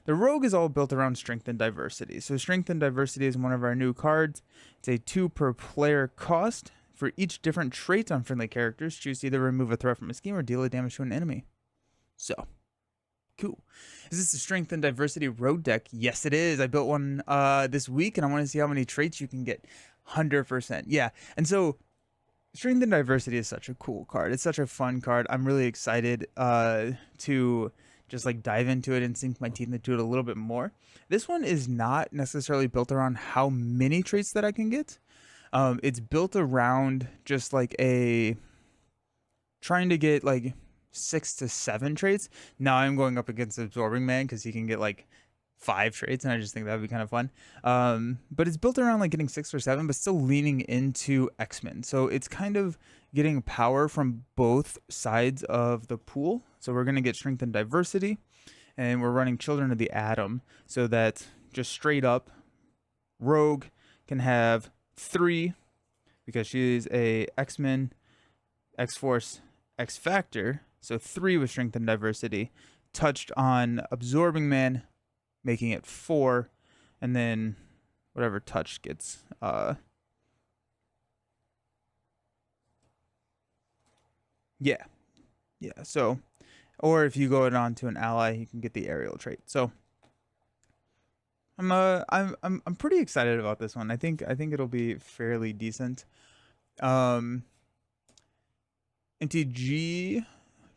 The Rogue is all built around Strength and Diversity. So Strength and Diversity is one of our new cards. It's a 2 per player cost. For each different trait on friendly characters, choose to either remove a threat from a scheme or deal a damage to an enemy. So, cool. Is this a Strength and Diversity Rogue deck? Yes, it is. I built one this week, and I want to see how many traits you can get. 100%. Yeah, and so Strength and Diversity is such a cool card. It's such a fun card. I'm really excited to just like dive into it and sink my teeth into it a little bit more. This one is not necessarily built around how many traits that I can get. It's built around just like a trying to get like 6 to 7 traits. Now I'm going up against Absorbing Man because he can get like 5 traits, and I just think that would be kind of fun. But it's built around like getting 6 or 7, but still leaning into X-Men. So it's kind of getting power from both sides of the pool. So we're going to get Strength and Diversity, and we're running Children of the Atom so that just straight up Rogue can have 3 because she's a X-Men, X-Force, X-Factor. So 3 with Strength and Diversity. Touched on Absorbing Man, making it 4, and then whatever touch gets yeah. So, or if you go it on to an ally, you can get the aerial trait. So I'm pretty excited about this one. I think it'll be fairly decent. MTG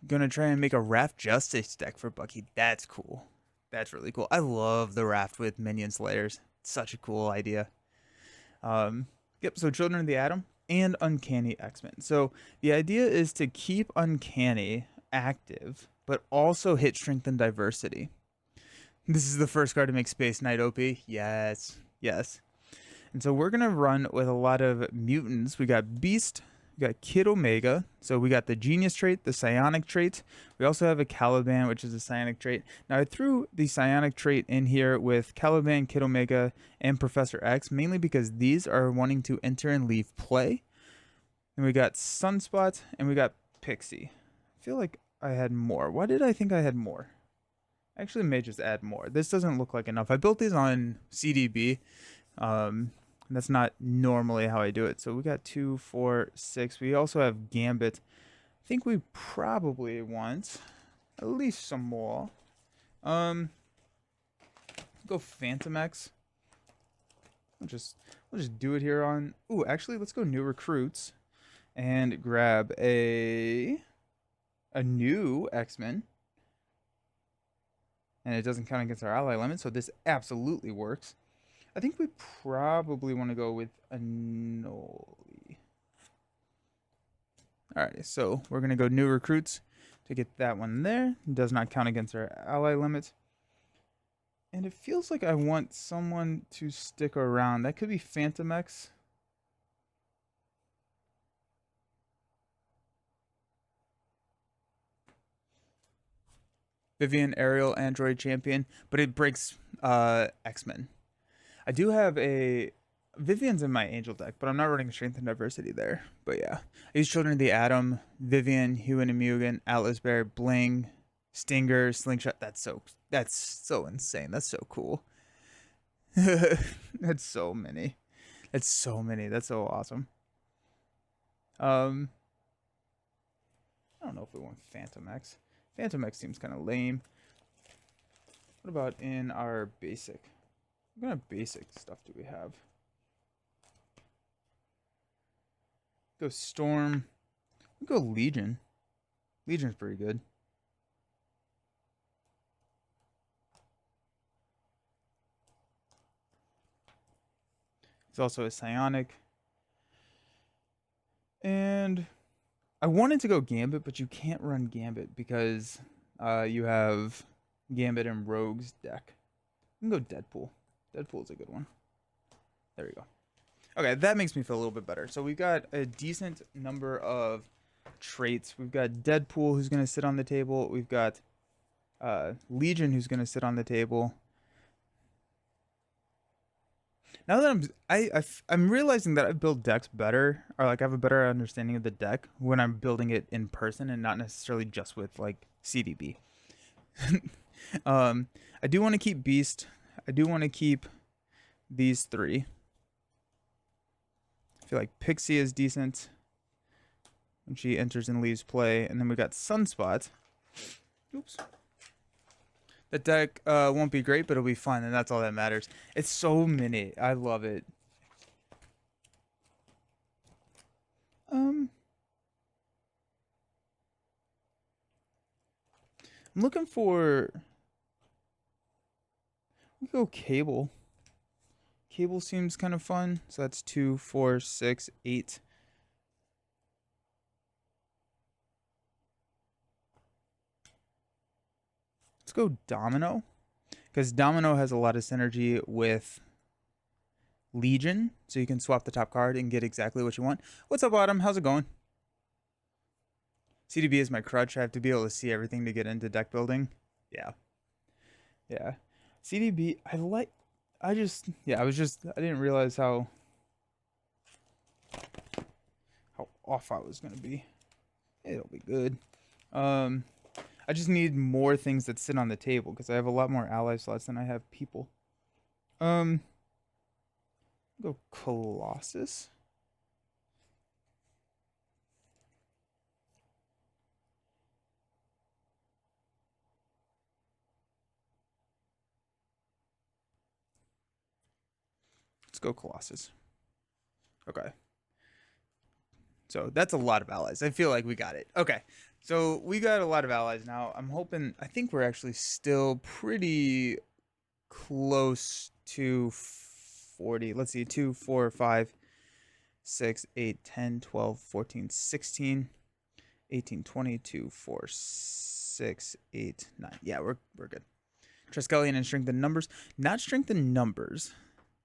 gonna try and make a Raft Justice deck for Bucky. That's cool. That's really cool. I love the Raft with Minion Slayers. It's such a cool idea. Yep, so Children of the Atom and Uncanny X-Men. So the idea is to keep Uncanny active, but also hit Strength and Diversity. This is the first card to make Space Knight OP. Yes, yes. And so we're going to run with a lot of mutants. We got Beast, we got Kid Omega. So we got the Genius trait, the Psionic trait. We also have a Caliban, which is a Psionic trait. Now I threw the Psionic trait in here with Caliban, Kid Omega, and Professor X, mainly because these are wanting to enter and leave play. And we got Sunspot, and we got Pixie. I feel like I had more. Why did I think I had more? I actually may just add more. This doesn't look like enough. I built these on CDB. That's not normally how I do it. So we got 2, 4, 6. We also have Gambit. I think we probably want at least some more. Go Phantom X. We'll just do it here on. Ooh, actually, let's go new recruits and grab a new X-Men. And it doesn't count against our ally limit, so this absolutely works. I think we probably want to go with Anoli. Alright, so we're going to go new recruits to get that one there. It does not count against our ally limit. And it feels like I want someone to stick around. That could be Phantom X. Vivian, Aerial, Android Champion, but it breaks X-Men. I do have a Vivian's in my Angel deck, but I'm not running Strength and Diversity there. But yeah, I use Children of the Atom, Vivian, Huan and Mugen, Atlas Bear, Bling, Stinger, Slingshot. That's so insane. That's so cool. That's so many. That's so many. That's so awesome. I don't know if we want Phantom X. Phantom X seems kind of lame. What about in our basic? What kind of basic stuff do we have? Go Storm. We go Legion. Legion's pretty good. It's also a Psionic. And I wanted to go Gambit, but you can't run Gambit because you have Gambit and Rogue's deck. You can go Deadpool. Deadpool's a good one. There we go. Okay, that makes me feel a little bit better. So we've got a decent number of traits. We've got Deadpool, who's going to sit on the table. We've got Legion, who's going to sit on the table. Now that I'm realizing that I build decks better, or like I have a better understanding of the deck when I'm building it in person and not necessarily just with like CDB. I do want to keep Beast. I do want to keep these three. I feel like Pixie is decent when she enters and leaves play. And then we got Sunspot. Oops. The deck won't be great, but it'll be fun, and that's all that matters. It's so many. I love it. I'm looking for... We go Cable. Cable seems kind of fun. So that's 2, 4, 6, 8. Let's go Domino. Because Domino has a lot of synergy with Legion. So you can swap the top card and get exactly what you want. What's up, Autumn? How's it going? CDB is my crutch. I have to be able to see everything to get into deck building. Yeah. Yeah. CDB, I didn't realize how off I was gonna be. It'll be good. I just need more things that sit on the table because I have a lot more ally slots than I have people. Go Colossus. Let's go Colossus. Okay. So that's a lot of allies. I feel like we got it. Okay. So we got a lot of allies now. I think we're actually still pretty close to 40. Let's see. 2, 4, 5, 6, 8, 10, 12, 14, 16, 18, 22, 4, 6, 8, 9. Yeah, we're good. Triskelion and Strengthen Numbers. Not Strengthen Numbers.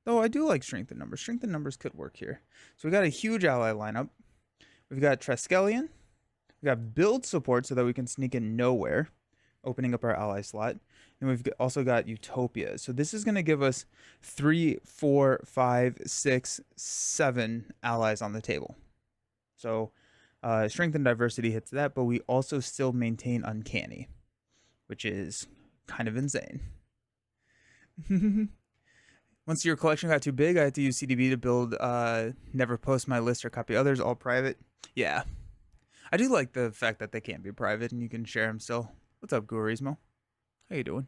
Though I do like Strengthen Numbers. Strengthen Numbers could work here. So we got a huge ally lineup. We've got Triskelion. We got Build Support so that we can sneak in Nowhere, opening up our ally slot. And we've also got Utopia. So this is going to give us 3, 4, 5, 6, 7 allies on the table. So Strength and Diversity hits that, but we also still maintain Uncanny, which is kind of insane. Once your collection got too big, I had to use CDB to build never post my list or copy others, all private. Yeah. I do like the fact that they can't be private and you can share them still. What's up, Gurismo? How you doing?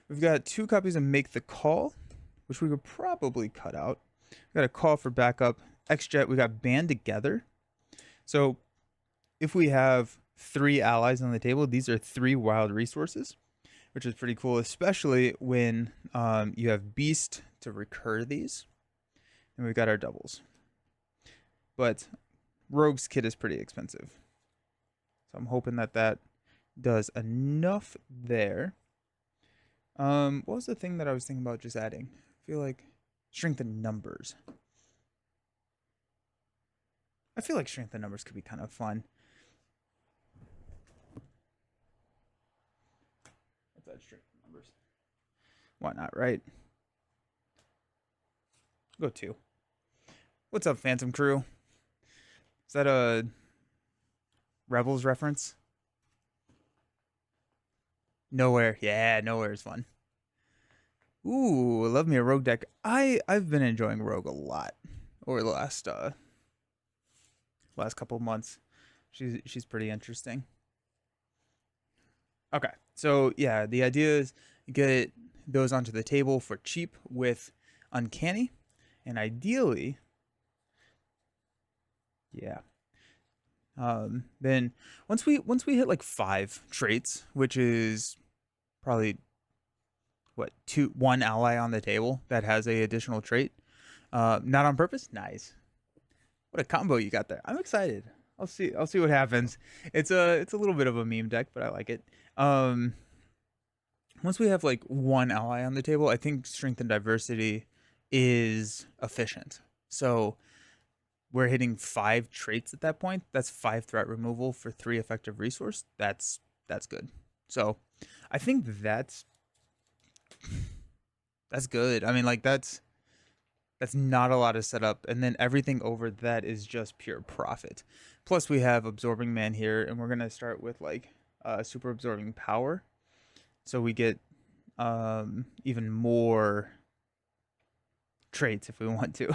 We've got 2 copies of Make the Call, which we could probably cut out. We got a Call for backup. X-Jet, we got Band Together. So if we have 3 allies on the table, these are 3 wild resources, which is pretty cool, especially when you have Beast to recur these. And we've got our doubles. But Rogue's Kit is pretty expensive. So I'm hoping that that does enough there. What was the thing that I was thinking about just adding? I feel like Strengthen Numbers. I feel like Strengthen Numbers could be kind of fun. What's that Strengthen Numbers? Why not, right? Go 2. What's up, Phantom Crew? Is that a Rebels reference? Nowhere. Yeah, Nowhere is fun. Ooh, love me a Rogue deck. I've been enjoying Rogue a lot over the last couple of months. She's pretty interesting. Okay, so yeah, the idea is get those onto the table for cheap with Uncanny, and ideally, yeah. Then once we hit like 5 traits, which is probably what 1 ally on the table that has a additional trait, not on purpose. Nice. What a combo you got there. I'm excited. I'll see what happens. It's a little bit of a meme deck, but I like it. Once we have like 1 ally on the table, I think Strength and Diversity is efficient. So we're hitting 5 traits at that point. That's 5 threat removal for 3 effective resource. That's good. So I think that's good. I mean, like that's That's not a lot of setup, and then everything over that is just pure profit. Plus, we have Absorbing Man here, and we're gonna start with like Super Absorbing Power, so we get even more traits if we want to,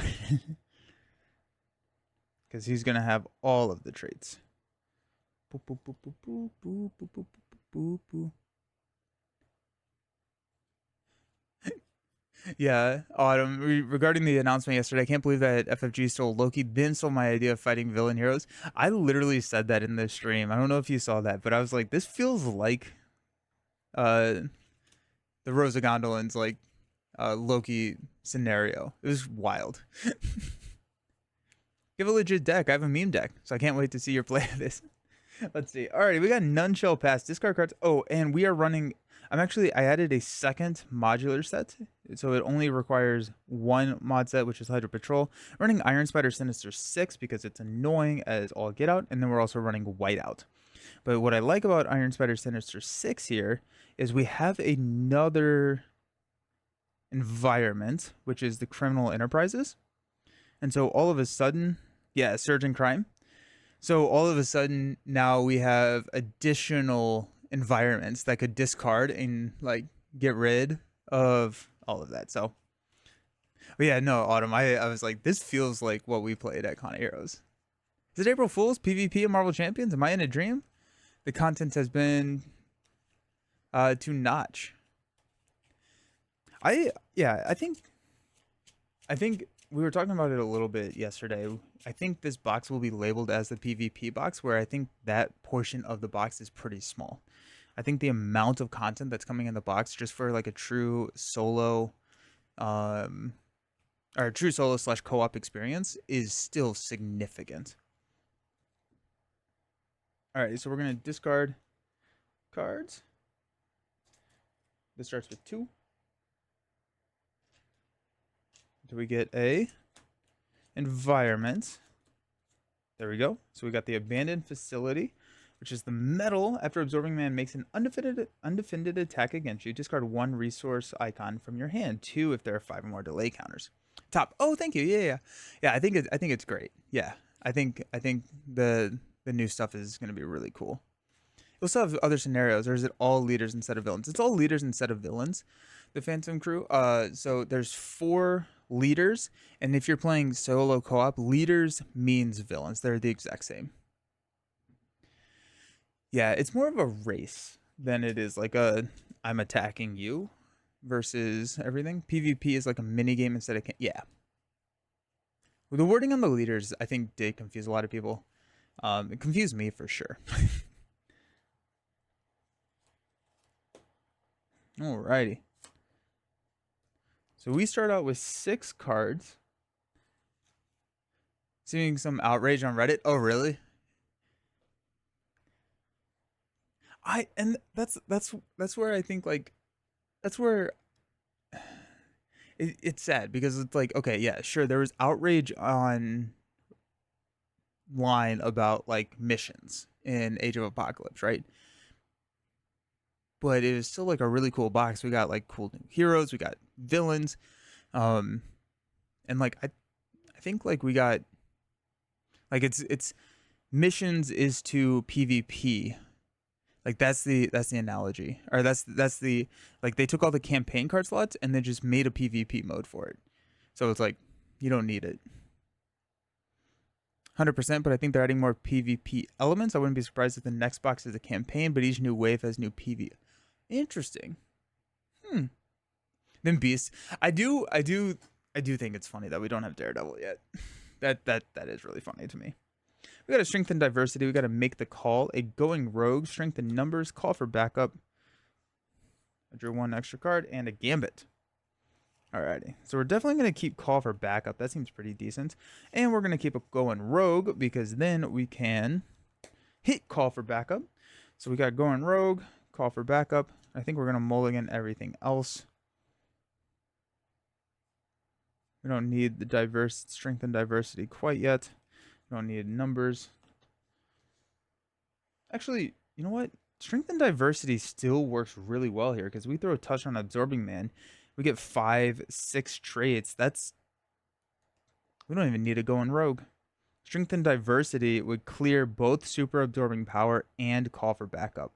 because he's gonna have all of the traits. Boop, boop, boop, boop, boop, boop, boop, boop, boop, boop. Yeah, Autumn. Regarding the announcement yesterday, I can't believe that FFG stole Loki, then stole my idea of fighting villain heroes. I literally said that in the stream. I don't know if you saw that, but I was like, this feels like uh the Rosa Gondolin's like Loki scenario. It was wild. Give a legit deck. I have a meme deck, so I can't wait to see your play of this. Let's see. Alrighty, we got None Shall Pass. Discard cards. Oh, and we are running. I added a second modular set, so it only requires one mod set, which is Hydra Patrol. Running Iron Spider Sinister 6 because it's annoying as all get out, and then we're also running Whiteout. But what I like about Iron Spider Sinister 6 here is we have another environment, which is the Criminal Enterprises. And so all of a sudden, yeah, Surge in Crime. So all of a sudden now we have additional environments that could discard and like get rid of all of that. So, but yeah, no, Autumn. I was like, this feels like what we played at Con Heroes. Is it April Fool's? PvP and Marvel Champions? Am I in a dream? The content has been too notch. I think we were talking about it a little bit yesterday. I think this box will be labeled as the PvP box, where I think that portion of the box is pretty small. I think the amount of content that's coming in the box just for like a true solo, or a true solo / co-op experience is still significant. All right, so we're gonna discard cards. This starts with 2. Do we get a environment? There we go. So we got the Abandoned Facility, which is the metal. After Absorbing Man makes an undefended attack against you, discard 1 resource icon from your hand. 2 if there are 5 or more delay counters. Top. Oh, thank you. Yeah. I think it's great. Yeah, I think the new stuff is going to be really cool. You also have other scenarios, or is it all leaders instead of villains? It's all leaders instead of villains. The Phantom Crew. So there's 4 leaders, and if you're playing solo co-op, leaders means villains. They're the exact same. Yeah, it's more of a race than it is like a I'm attacking you versus everything. PvP is like a mini game instead of yeah. The wording on the leaders, I think, did confuse a lot of people. It confused me for sure. Alrighty. So we start out with 6 cards. Seeing some outrage on Reddit. Oh, really? That's where I think like that's where it's sad, because it's like, okay, yeah, sure, there was outrage on line about like missions in Age of Apocalypse, right? But it is still like a really cool box. We got like cool new heroes, we got villains, and like I think like we got like it's missions is to PvP. Like that's the analogy, or that's the like they took all the campaign card slots and then just made a PvP mode for it. So it's like you don't need it 100%, but I think they're adding more PvP elements. I wouldn't be surprised if the next box is a campaign, but each new wave has new PvP. Interesting. Then Beast. I do think it's funny that we don't have Daredevil yet. That is really funny to me. We got to strengthen diversity. We got to make the call. A going rogue, strengthen numbers, call for backup. I drew 1 extra card and a gambit. Alrighty. So we're definitely going to keep call for backup. That seems pretty decent. And we're going to keep it going rogue, because then we can hit call for backup. So we got going rogue, call for backup. I think we're going to mulligan everything else. We don't need the strengthen diversity quite yet. We don't need numbers. Actually, you know what? Strength and diversity still works really well here, because we throw a touch on Absorbing Man. We get 5, 6 traits. That's We don't even need to go in rogue. Strength and diversity would clear both super absorbing power and call for backup.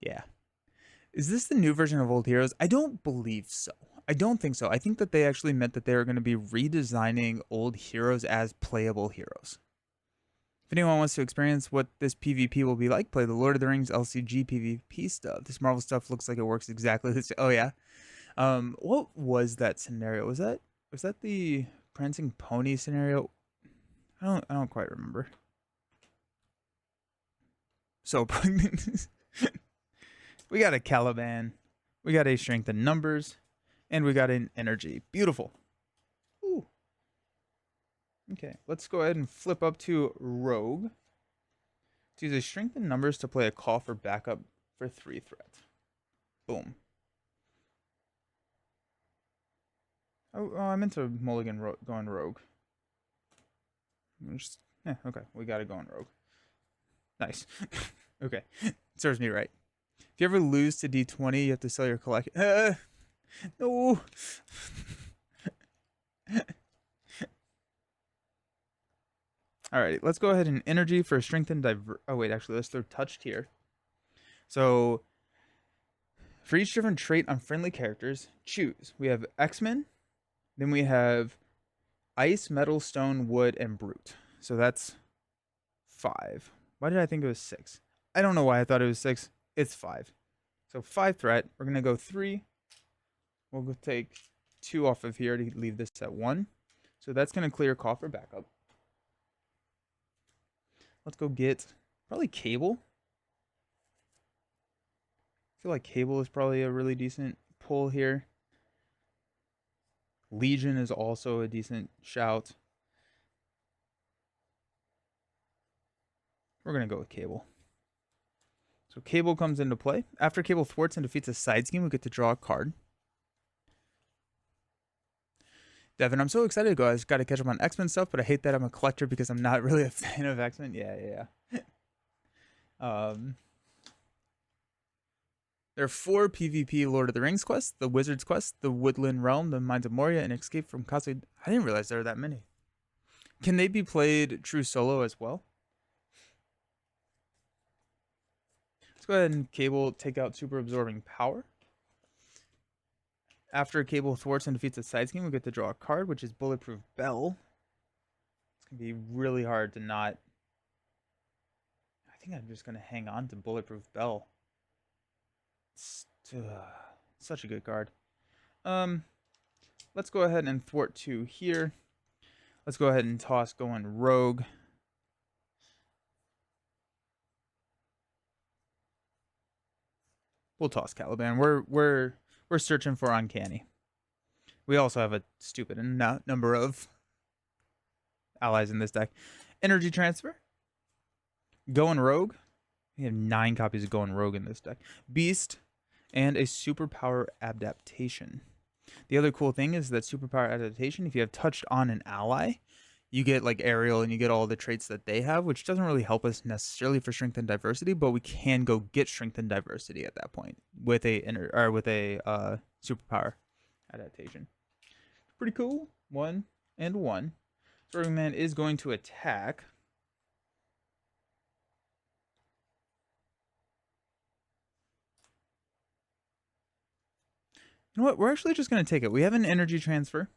Yeah. Is this the new version of old heroes? I don't believe so. I don't think so. I think that they actually meant that they are going to be redesigning old heroes as playable heroes. If anyone wants to experience what this PvP will be like, play the Lord of the Rings LCG PvP stuff. This Marvel stuff looks like it works exactly the same. Oh yeah. What was that scenario? Was that the Prancing Pony scenario? I don't quite remember. So we got a Caliban, we got a strength in numbers, and we got an energy. Beautiful. Ooh. Okay, let's go ahead and flip up to Rogue. To use a strength in numbers to play a call for backup for 3 threats. Boom. Oh, I meant to mulligan going Rogue. Okay, we got to go on Rogue. Nice. Okay, serves me right. If you ever lose to D20, you have to sell your collection. No. Alright, let's go ahead and energy for strength and oh wait, actually, let's throw touched here. So, for each different trait on friendly characters, choose. We have X-Men, then we have Ice, Metal, Stone, Wood, and Brute. So that's 5. Why did I think it was 6? I don't know why I thought it was 6. It's 5. So 5 threat. We're going to go 3. We'll go take 2 off of here to leave this at 1. So that's going to clear call for backup. Let's go get probably Cable. I feel like Cable is probably a really decent pull here. Legion is also a decent shout. We're going to go with Cable. So Cable comes into play. After Cable thwarts and defeats a side scheme, we get to draw a card. Devin, I'm so excited to go. I just got to catch up on X-Men stuff, but I hate that I'm a collector because I'm not really a fan of X-Men. Yeah. There are 4 PvP Lord of the Rings quests: the Wizard's Quest, the Woodland Realm, the Mines of Moria, and Escape from Casa. I didn't realize there were that many. Can they be played true solo as well? Let's go ahead and Cable take out Super Absorbing Power. After Cable thwarts and defeats a side scheme, we get to draw a card, which is Bulletproof Bell. It's going to be really hard to not... I think I'm just going to hang on to Bulletproof Bell. It's such a good card. Let's go ahead and thwart 2 here. Let's go ahead and toss going Rogue. We'll toss Caliban. We're searching for Uncanny. We also have a stupid number of allies in this deck. Energy Transfer. Going Rogue. We have 9 copies of Going Rogue in this deck. Beast. And a Superpower Adaptation. The other cool thing is that Superpower Adaptation, if you have touched on an ally, you get like Ariel and you get all the traits that they have, which doesn't really help us necessarily for Strength and Diversity, but we can go get Strength and Diversity at that point with a Superpower Adaptation. Pretty cool. 1 and 1. Throwing Man is going to attack. You know what? We're actually just going to take it. We have an energy transfer.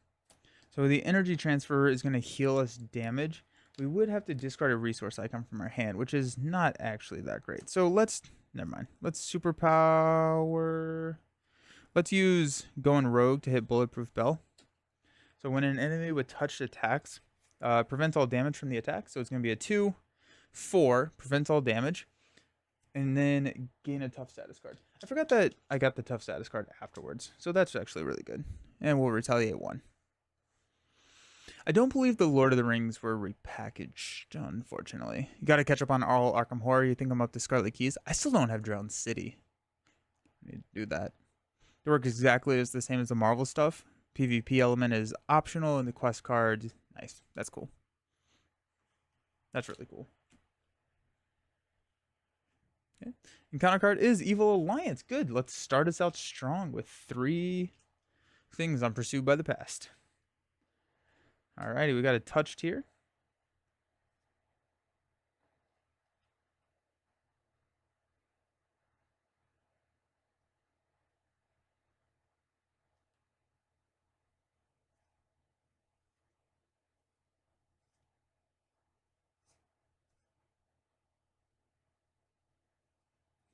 So the energy transfer is going to heal us damage. We would have to discard a resource icon from our hand, which is not actually that great. So never mind. Let's superpower. Let's use Going Rogue to hit Bulletproof Bell. So when an enemy with touched attacks, prevents all damage from the attack. So it's going to be a 2/4, prevents all damage. And then gain a tough status card. I forgot that I got the tough status card afterwards. So that's actually really good. And we'll retaliate 1. I don't believe the Lord of the Rings were repackaged, unfortunately. You got to catch up on all Arkham Horror. You think I'm up to Scarlet Keys? I still don't have Drowned City. I need to do that. They work exactly as the same as the Marvel stuff. PvP element is optional, and the quest card, nice. That's cool. That's really cool. Okay. Encounter card is Evil Alliance. Good. Let's start us out strong with 3 things on Pursued by the Past. Alrighty, we got a touched here.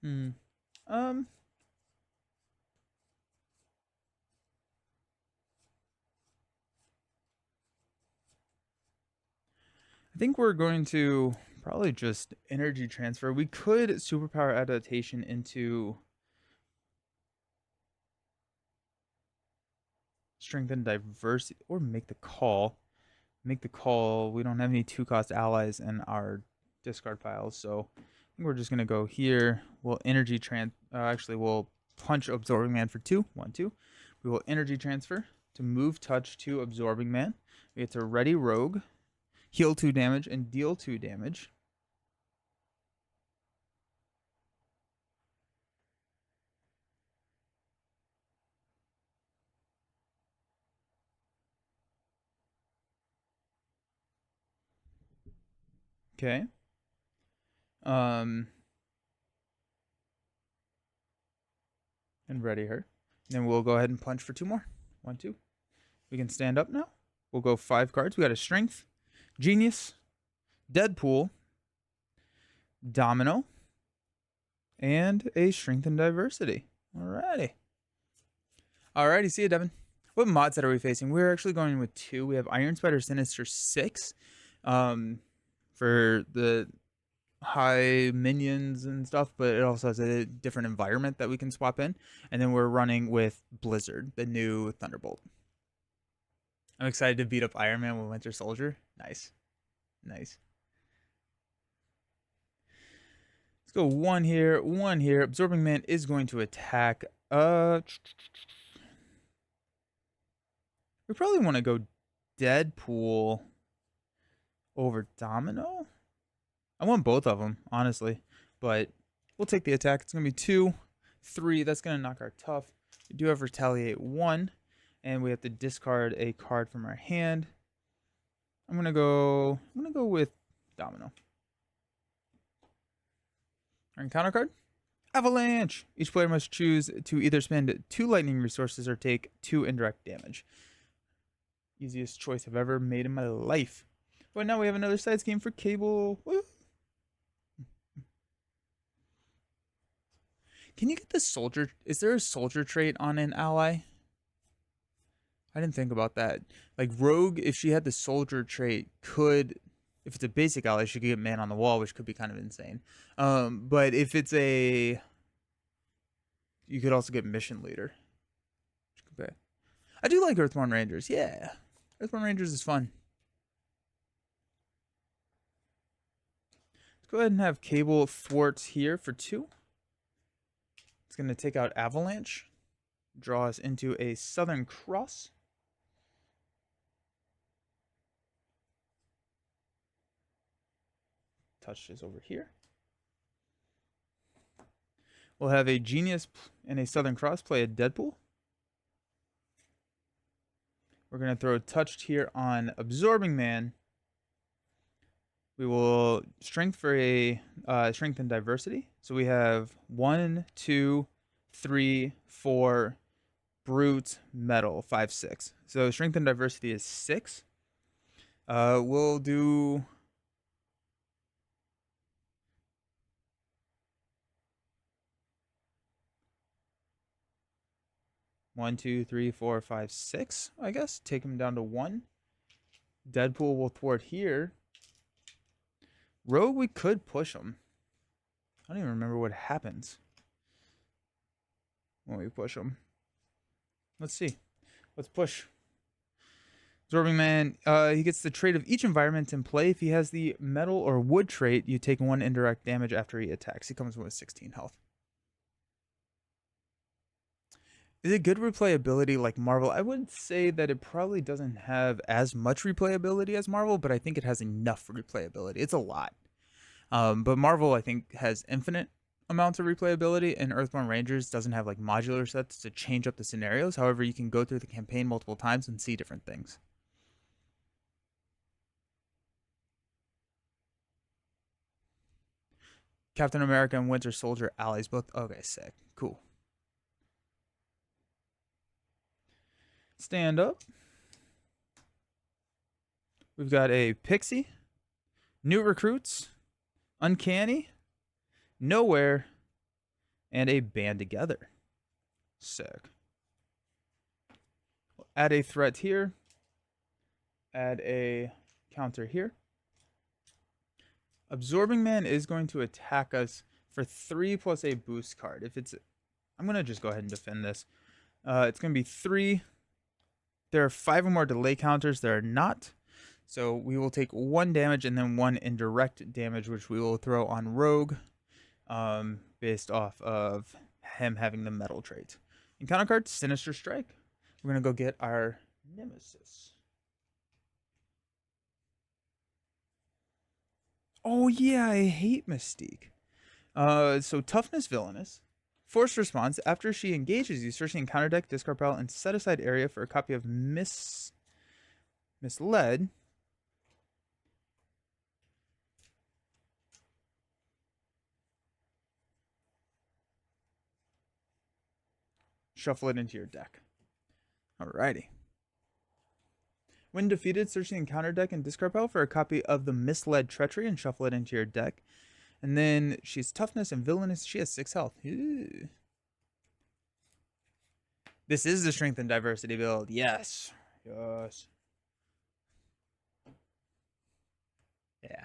Hmm. Um. I think we're going to probably just energy transfer. We could superpower adaptation into strength and diversity, or make the call. Make the call. We don't have any 2-cost allies in our discard piles, so I think we're just gonna go here. We'll energy actually, we'll punch Absorbing Man for 2. 1, 2. We will energy transfer to move touch to Absorbing Man. We get to ready Rogue, heal 2 damage, and deal 2 damage. Okay. And ready her. And then we'll go ahead and punch for 2 more. 1, 2. We can stand up now. We'll go 5 cards. We got a Strength, Genius, Deadpool, Domino, and a Strength and Diversity. Alrighty. Alrighty, see you, Devin. What mod set are we facing? We're actually going with 2. We have Iron Spider Sinister 6 for the high minions and stuff, but it also has a different environment that we can swap in. And then we're running with Blizzard, the new Thunderbolt. I'm excited to beat up Iron Man with Winter Soldier. Nice. Nice. Let's go 1 here, 1 here. Absorbing Man is going to attack. We probably want to go Deadpool over Domino. I want both of them, honestly. But we'll take the attack. It's going to be 2, 3. That's going to knock our tough. We do have Retaliate 1. And we have to discard a card from our hand. I'm gonna go with Domino. Our encounter card, Avalanche. Each player must choose to either spend 2 lightning resources or take 2 indirect damage. Easiest choice I've ever made in my life. But now we have another side scheme for Cable. Woo. Can you get the soldier? Is there a soldier trait on an ally? I didn't think about that. Like Rogue, if she had the soldier trait, could, if it's a basic ally, she could get man on the wall, which could be kind of insane. But if it's a, you could also get mission leader. I do like Earthborn Rangers. Yeah, Earthborn Rangers is fun. Let's go ahead and have Cable Thwart here for 2. It's going to take out Avalanche, draw us into a Southern Cross. Touch is over here. We'll have a Genius and a Southern Cross play a Deadpool. We're going to throw touched here on Absorbing Man. We will strength for a strength and diversity. So we have 1, 2, 3, 4, brute, metal, 5, 6. So strength and diversity is 6. We'll do 1, 2, 3, 4, 5, 6, I guess. Take him down to 1. Deadpool will thwart here. Rogue, we could push him. I don't even remember what happens when we push him. Let's see. Let's push. Absorbing Man, he gets the trait of each environment in play. If he has the metal or wood trait, you take 1 indirect damage after he attacks. He comes with 16 health. Is it good replayability like Marvel? I would say that it probably doesn't have as much replayability as Marvel, but I think it has enough replayability. It's a lot. But Marvel, I think, has infinite amounts of replayability, and Earthborn Rangers doesn't have like modular sets to change up the scenarios. However, you can go through the campaign multiple times and see different things. Captain America and Winter Soldier allies both. Okay, sick. Cool. Stand up. We've got a Pixie, New Recruits, Uncanny, Nowhere, and a Band Together. Sick. Add a threat here. Add a counter here. Absorbing Man is going to attack us for 3 plus a boost card. If it's, I'm going to just go ahead and defend this. It's going to be 3. There are 5 or more delay counters. There are not. So we will take 1 damage and then 1 indirect damage, which we will throw on Rogue, based off of him having the metal trait. Encounter card, Sinister Strike. We're going to go get our Nemesis. Oh yeah, I hate Mystique. So Toughness Villainous. Forced response. After she engages you, search the encounter deck, discard pile, and set aside area for a copy of Misled. Shuffle it into your deck. Alrighty. When defeated, search the encounter deck and discard pile for a copy of the Misled Treachery and shuffle it into your deck. And then she's Toughness and Villainous. She has 6 health. Ooh. This is the Strength and Diversity build. Yes. Yes. Yeah.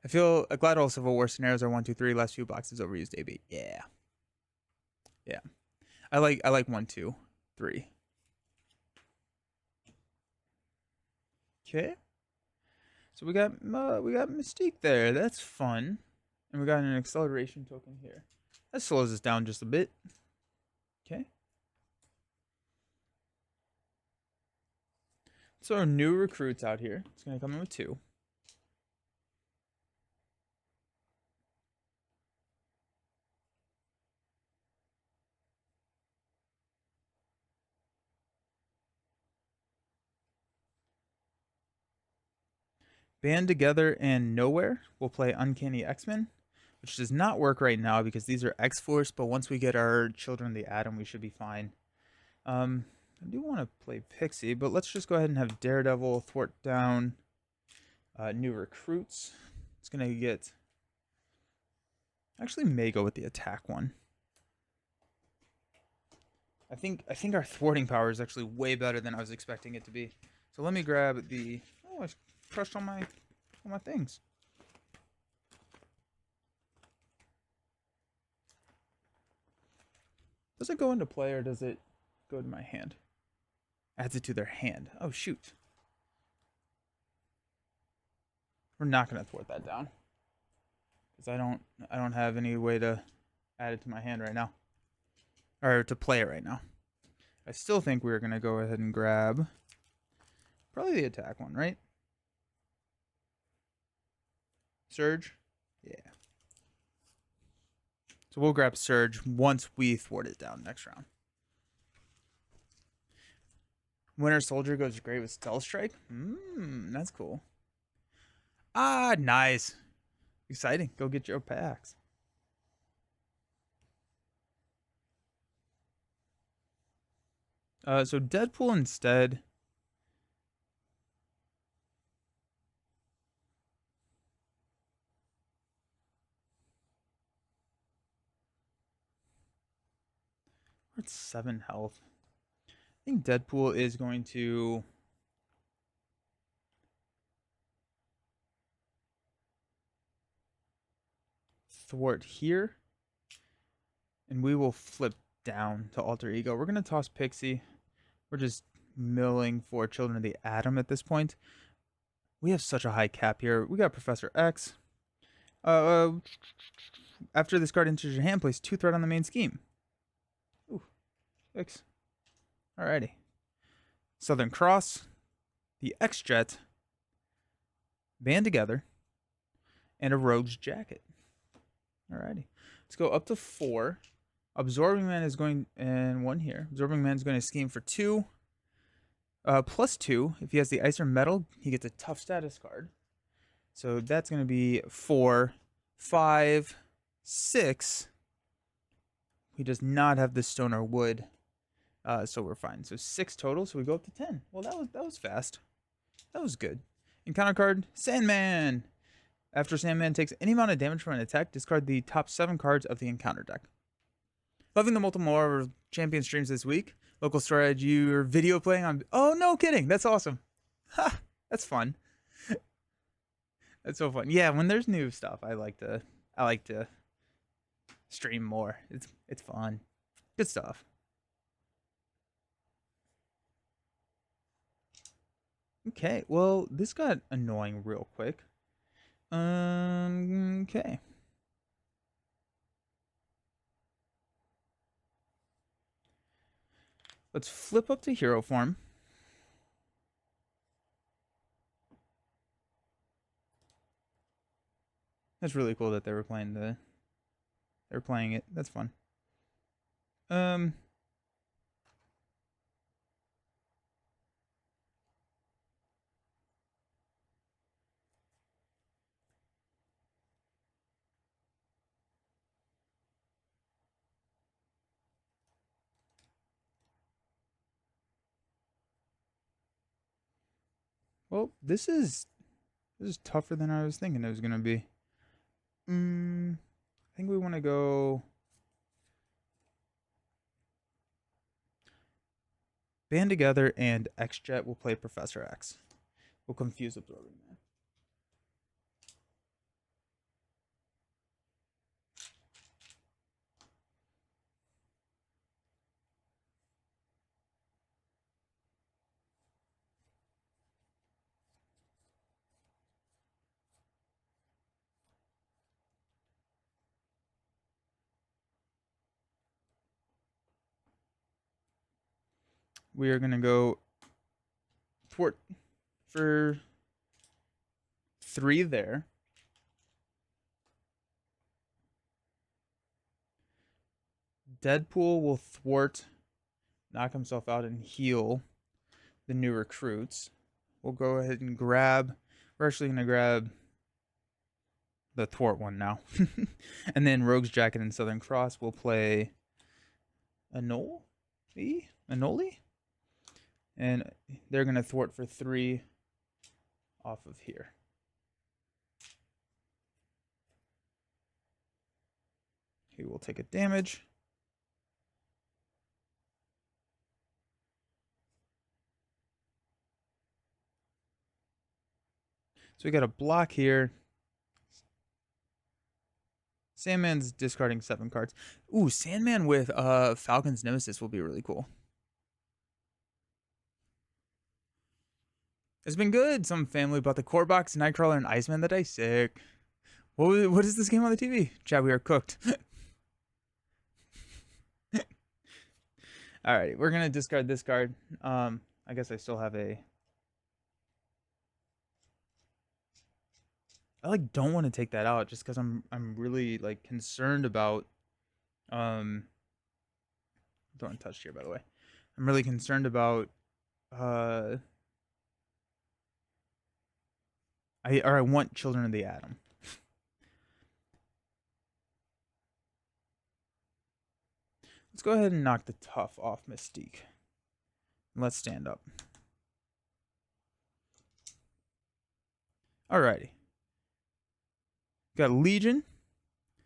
I feel glad all Civil War scenarios are 1, 2, 3. Last few boxes overused AB. Yeah. Yeah. I like 1, 2, 3. Okay. So we got Mystique there. That's fun. And we got an acceleration token here. That slows us down just a bit. Okay. So our new recruits out here. It's going to come in with 2. Band Together and Nowhere will play Uncanny X-Men, which does not work right now because these are X-Force, but once we get our Children of the Atom, we should be fine. I do want to play Pixie, but let's just go ahead and have Daredevil thwart down new recruits. It's going to get... Actually, may go with the attack one. I think our thwarting power is actually way better than I was expecting it to be. So let me grab the... Oh, I crushed all my things. Does it go into play or does it go to my hand? Adds it to their hand. Oh shoot. We're not gonna thwart that down. Because I don't have any way to add it to my hand right now. Or to play it right now. I still think we're gonna go ahead and grab probably the attack one, right? Surge? Yeah. So we'll grab Surge once we thwart it down next round. Winter Soldier goes great with Stealth Strike. That's cool. Ah, nice. Exciting. Go get your packs. So Deadpool instead. We're at 7 health. I think Deadpool is going to... thwart here. And we will flip down to Alter Ego. We're going to toss Pixie. We're just milling for Children of the Atom at this point. We have such a high cap here. We got Professor X. After this card enters your hand, place 2 threat on the main scheme. Ooh, 6. Alrighty. Southern Cross, the X-Jet, Band Together, and a Rogue's Jacket. Alrighty. Let's go up to 4. Absorbing Man is going, and 1 here. Absorbing Man is going to scheme for 2. +2. If he has the Ice or Metal, he gets a tough status card. So that's going to be 4, 5, 6. He does not have the Stone or Wood, so we're fine. So 6 total. So we go up to 10. Well, that was fast. That was good. Encounter card, Sandman. After Sandman takes any amount of damage from an attack, discard the top 7 cards of the encounter deck. Loving the multiple champion streams this week. Local storage, your video playing on. Oh, no kidding. That's awesome. Ha, that's fun. That's so fun. Yeah, when there's new stuff, I like to stream more. It's fun. Good stuff. Okay, well, this got annoying real quick. Okay. Let's flip up to hero form. That's really cool that they were playing it. That's fun. Well, this is tougher than I was thinking it was gonna be. I think we want to go Band Together, and X-Jet will play Professor X. We'll confuse Absorbing Man. We are going to go Thwart for 3 there. Deadpool will thwart, knock himself out, and heal the new recruits. We'll go ahead and grab. We're actually going to grab the thwart one now. And then Rogue's Jacket and Southern Cross will play Anole? And they're going to thwart for 3 off of here. He will take a damage. So we got a block here. Sandman's discarding 7 cards. Ooh, Sandman with Falcon's Nemesis will be really cool. It's been good. Some family bought the core box, Nightcrawler, and Iceman that day. Sick. What is this game on the TV? Chat, we are cooked. Alrighty, we're gonna discard this card. I guess I still have a. I like don't want to take that out just because I'm really like concerned about. Don't touch here, by the way. I'm really concerned about. I want Children of the Atom. Let's go ahead and knock the tough off Mystique. Let's stand up. Alrighty. Got Legion,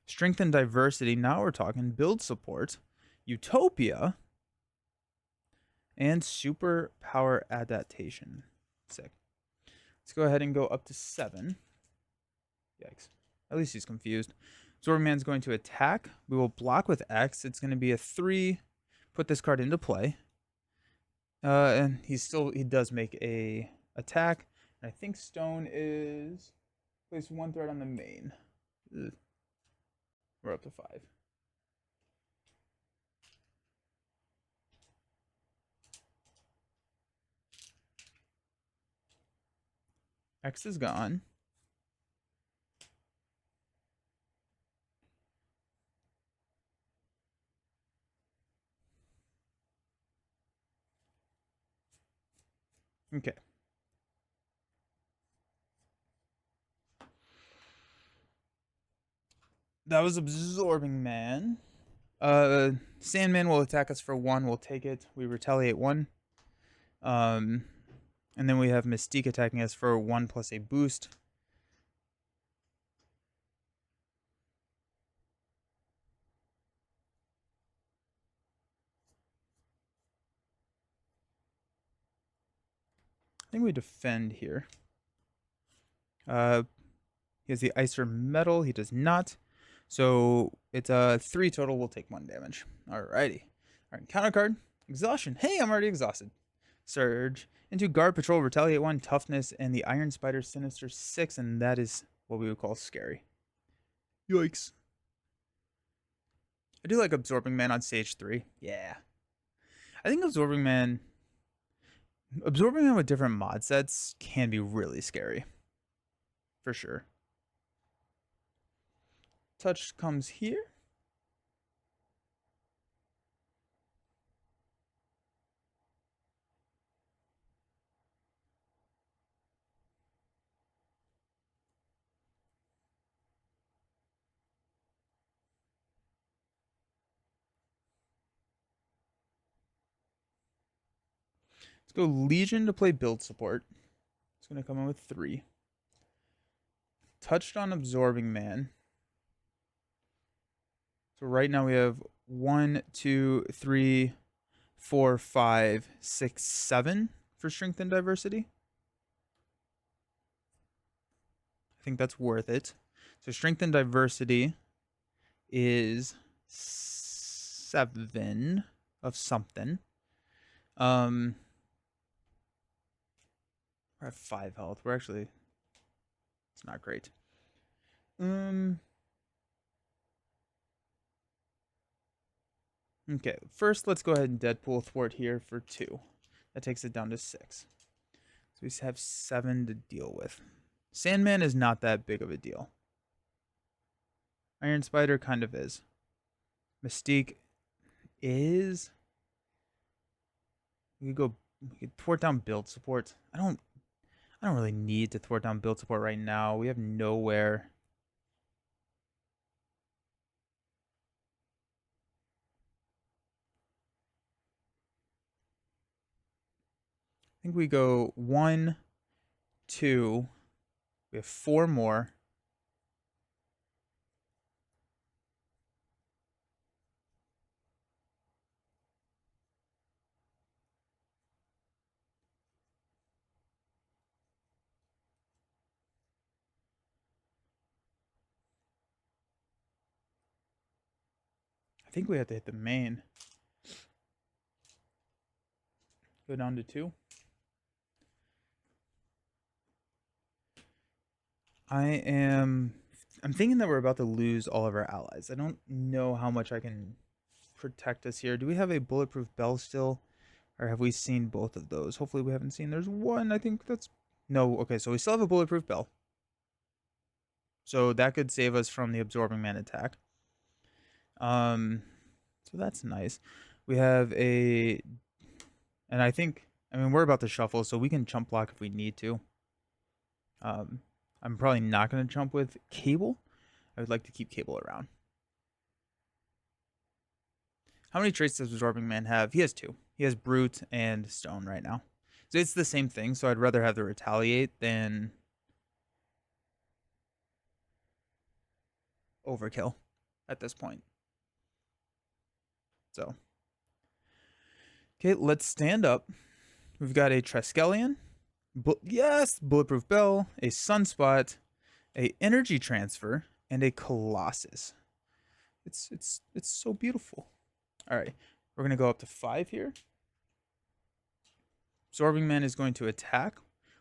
Strength and Diversity. Now we're talking build support, Utopia, and Super Power Adaptation. Sick. Let's go ahead and go up to 7. Yikes. At least he's confused. Zorman's going to attack. We will block with X. It's going to be a 3. Put this card into play. And he does make a attack. And I think Stone is place 1 threat on the main. Ugh. We're up to 5. X is gone. Okay. That was Absorbing Man. Sandman will attack us for 1. We'll take it. We retaliate 1. Um, and then we have Mystique attacking us for 1 plus a boost. I think we defend here. He has the Icer Metal. He does not. So it's 3 total. We'll take 1 damage. Alrighty. Alright, counter card. Exhaustion. Hey, I'm already exhausted. Surge. Into Guard Patrol, Retaliate 1, Toughness, and the Iron Spider Sinister 6, and that is what we would call scary. Yikes. I do like Absorbing Man on stage 3. Yeah. I think Absorbing Man with different mod sets can be really scary. For sure. Touch comes here. Let's go Legion to play build support. It's going to come in with 3. Touched on Absorbing Man. So right now we have 1, 2, 3, 4, 5, 6, 7 for Strength and Diversity. I think that's worth it. So Strength and Diversity is 7 of something. We're at 5 health. We're actually, it's not great. Okay, first let's go ahead and Deadpool Thwart here for 2. That takes it down to 6. So we have 7 to deal with. Sandman is not that big of a deal. Iron Spider kind of is. Mystique is. We could thwart down build support. I don't really need to thwart down build support right now. We have nowhere. I think we go 1, 2. We have 4 more. I think we have to hit the main. Go down to 2. I'm thinking that we're about to lose all of our allies. I don't know how much I can protect us here. Do we have a Bulletproof Bell still? Or have we seen both of those? Hopefully we haven't seen. There's one, I think that's... No, okay, so we still have a Bulletproof Bell. So that could save us from the Absorbing Man attack. So that's nice. We have a... And I mean, we're about to shuffle, so we can chump block if we need to. I'm probably not going to jump with Cable. I would like to keep Cable around. How many traits does Absorbing Man have? He has 2. He has Brute and Stone right now. So it's the same thing, so I'd rather have the Retaliate than Overkill at this point. So. Okay, let's stand up. We've got a Triskelion. Yes, Bulletproof Bell, a Sunspot, a Energy Transfer, and a Colossus. It's so beautiful. All right, we're gonna go up to 5 here. Absorbing Man is going to attack.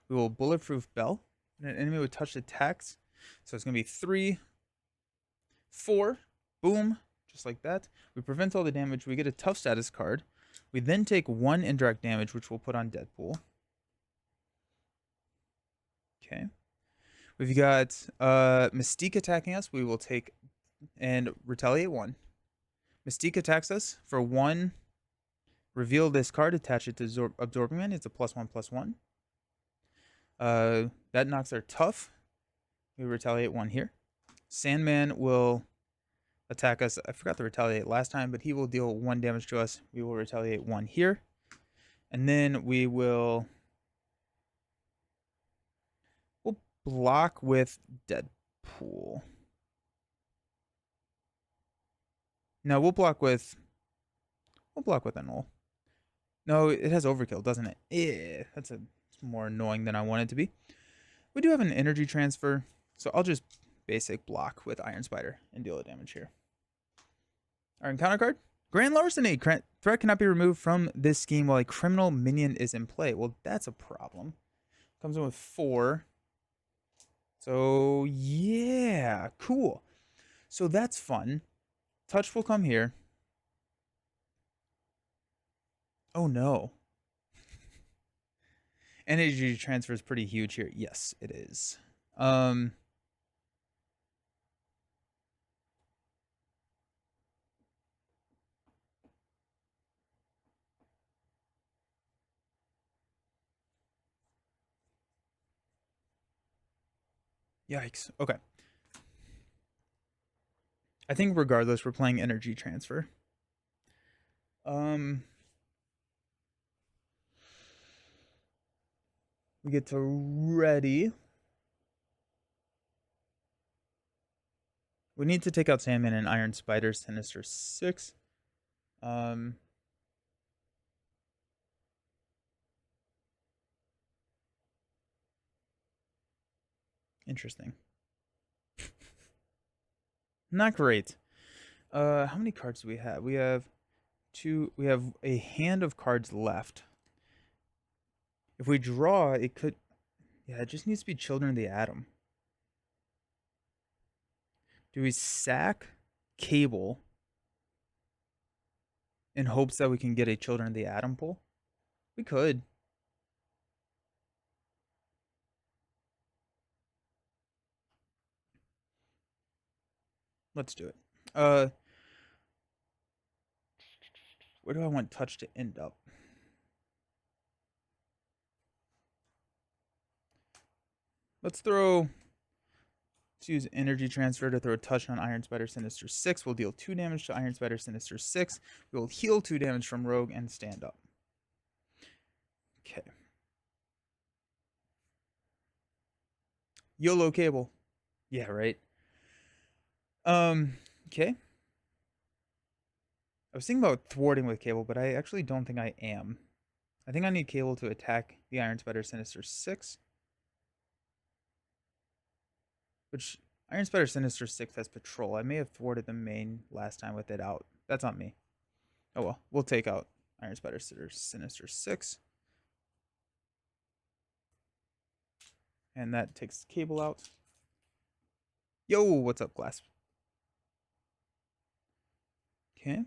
We will Bulletproof Bell. And an enemy with touched attacks. So it's gonna be 3, 4. Boom, just like that. We prevent all the damage. We get a tough status card. We then take 1 indirect damage, which we'll put on Deadpool. Okay. We've got Mystique attacking us. We will take and retaliate 1. Mystique attacks us for 1. Reveal this card, attach it to Absorbing Man. It's a +1/+1. That knocks our tough. We retaliate 1 here. Sandman will attack us. I forgot to retaliate last time, but he will deal 1 damage to us. We will retaliate 1 here. And then we'll block with Deadpool. No, we'll block with Annual. No, it has overkill, doesn't it? Yeah, it's more annoying than I want it to be. We do have an energy transfer, so I'll just basic block with Iron Spider and deal the damage here. Our encounter card, Grand Larceny. Threat cannot be removed from this scheme while a criminal minion is in play. Well, that's a problem. Comes in with 4. So yeah, cool. So that's fun. Touch will come here. Oh no. Energy transfer is pretty huge here. Yes, it is. Yikes. Okay. I think regardless, we're playing energy transfer. We get to ready. We need to take out Sandman and Iron Spider, Sinister 6. Interesting. Not great. How many cards do we have? We have 2. We have a hand of cards left. If we draw, it could. Yeah, it just needs to be Children of the Atom. Do we sack Cable in hopes that we can get a Children of the Atom pull? We could. Let's do it. Where do I want Touch to end up? Let's use Energy Transfer to throw a Touch on Iron Spider Sinister 6. We'll deal 2 damage to Iron Spider Sinister 6. We will heal 2 damage from Rogue and stand up. Okay. YOLO Cable. Yeah, right. Okay. I was thinking about thwarting with Cable, but I actually don't think I am. I think I need Cable to attack the Iron Spider Sinister 6. Which, Iron Spider Sinister 6 has Patrol. I may have thwarted the main last time with it out. That's on me. Oh well, we'll take out Iron Spider Sinister 6. And that takes Cable out. Yo, what's up, Glass? Okay.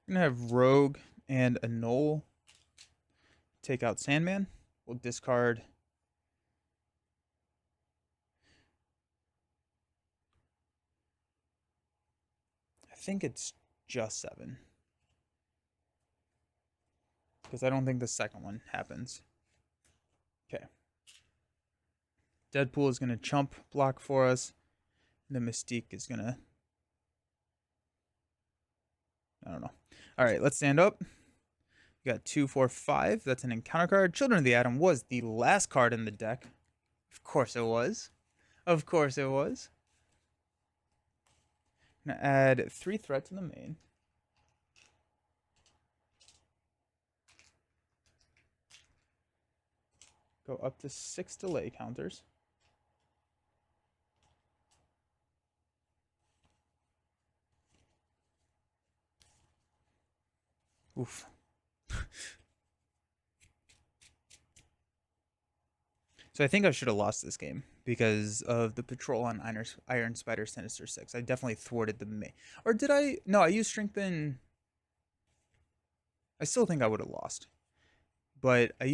We're going to have Rogue and Annul take out Sandman. We'll discard. I think it's just 7. Because I don't think the second one happens. Okay. Deadpool is going to chump block for us. The Mystique is going to... I don't know. All right, let's stand up. We got 2, 4, 5. That's an encounter card. Children of the Atom was the last card in the deck. Of course it was. Of course it was. I'm going to add 3 threat to the main. Go up to 6 delay counters. Oof. So I think I should have lost this game because of the Patrol on Iron Spider Sinister 6. I definitely thwarted the main. Or did I? No, I used Strengthen. I still think I would have lost. But I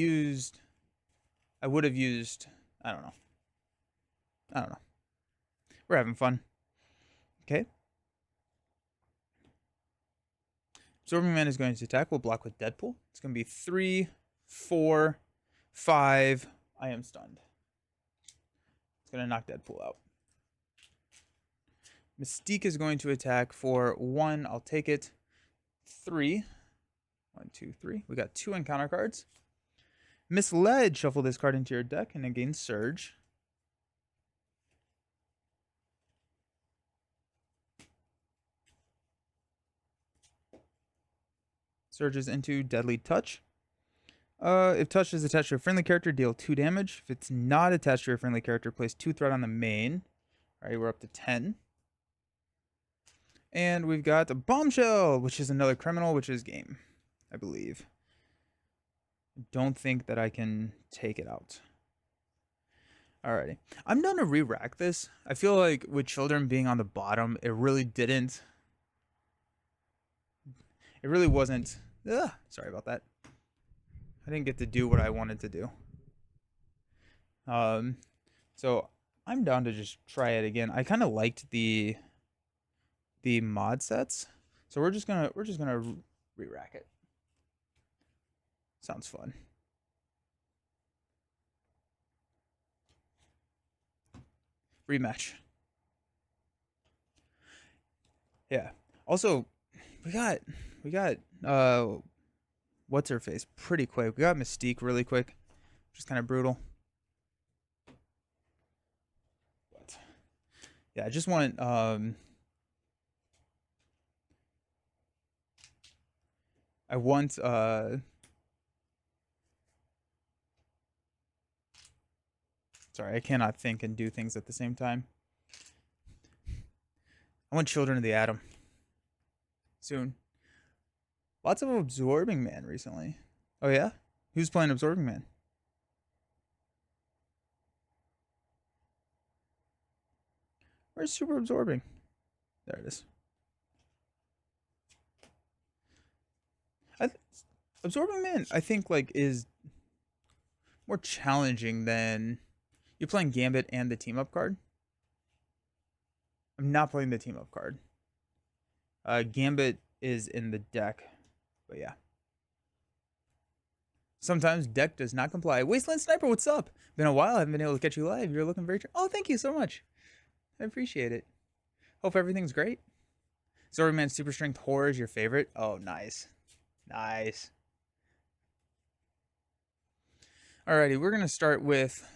would have used, I don't know. I don't know. We're having fun. Okay. Absorbing Man is going to attack. We'll block with Deadpool. It's going to be 3, 4, 5. I am stunned. It's going to knock Deadpool out. Mystique is going to attack for 1. I'll take it. 3. 1, 2, 3. We got 2 encounter cards. Misled. Shuffle this card into your deck and again Surge. Surges into Deadly Touch. If Touch is attached to a friendly character, deal 2 damage. If it's not attached to a friendly character, place 2 threat on the main. Alright, we're up to 10. And we've got a Bombshell, which is another criminal, which is game, I believe. I don't think that I can take it out. Alrighty. I'm done to re-rack this. I feel like with Children being on the bottom, it really didn't. It really wasn't. Sorry about that. I didn't get to do what I wanted to do. So I'm down to just try it again. I kind of liked the mod sets, so we're just gonna re-rack it. Sounds fun. Rematch. Yeah. Also, we got what's her face pretty quick. We got Mystique really quick, which is kind of brutal. But yeah, I just want I want sorry, I cannot think and do things at the same time. I want Children of the Atom soon. Lots of Absorbing Man recently. Oh yeah? Who's playing Absorbing Man? Where's Super Absorbing? There it is. Absorbing Man, I think, like, is more challenging than you're playing Gambit and the team up card. I'm not playing the team up card. Gambit is in the deck, but yeah. Sometimes deck does not comply. Wasteland Sniper, what's up? Been a while. I haven't been able to catch you live. You're looking very. Oh, thank you so much. I appreciate it. Hope everything's great. Absorbing Man Super Strength Horror is your favorite. Oh, nice, nice. Alrighty, we're gonna start with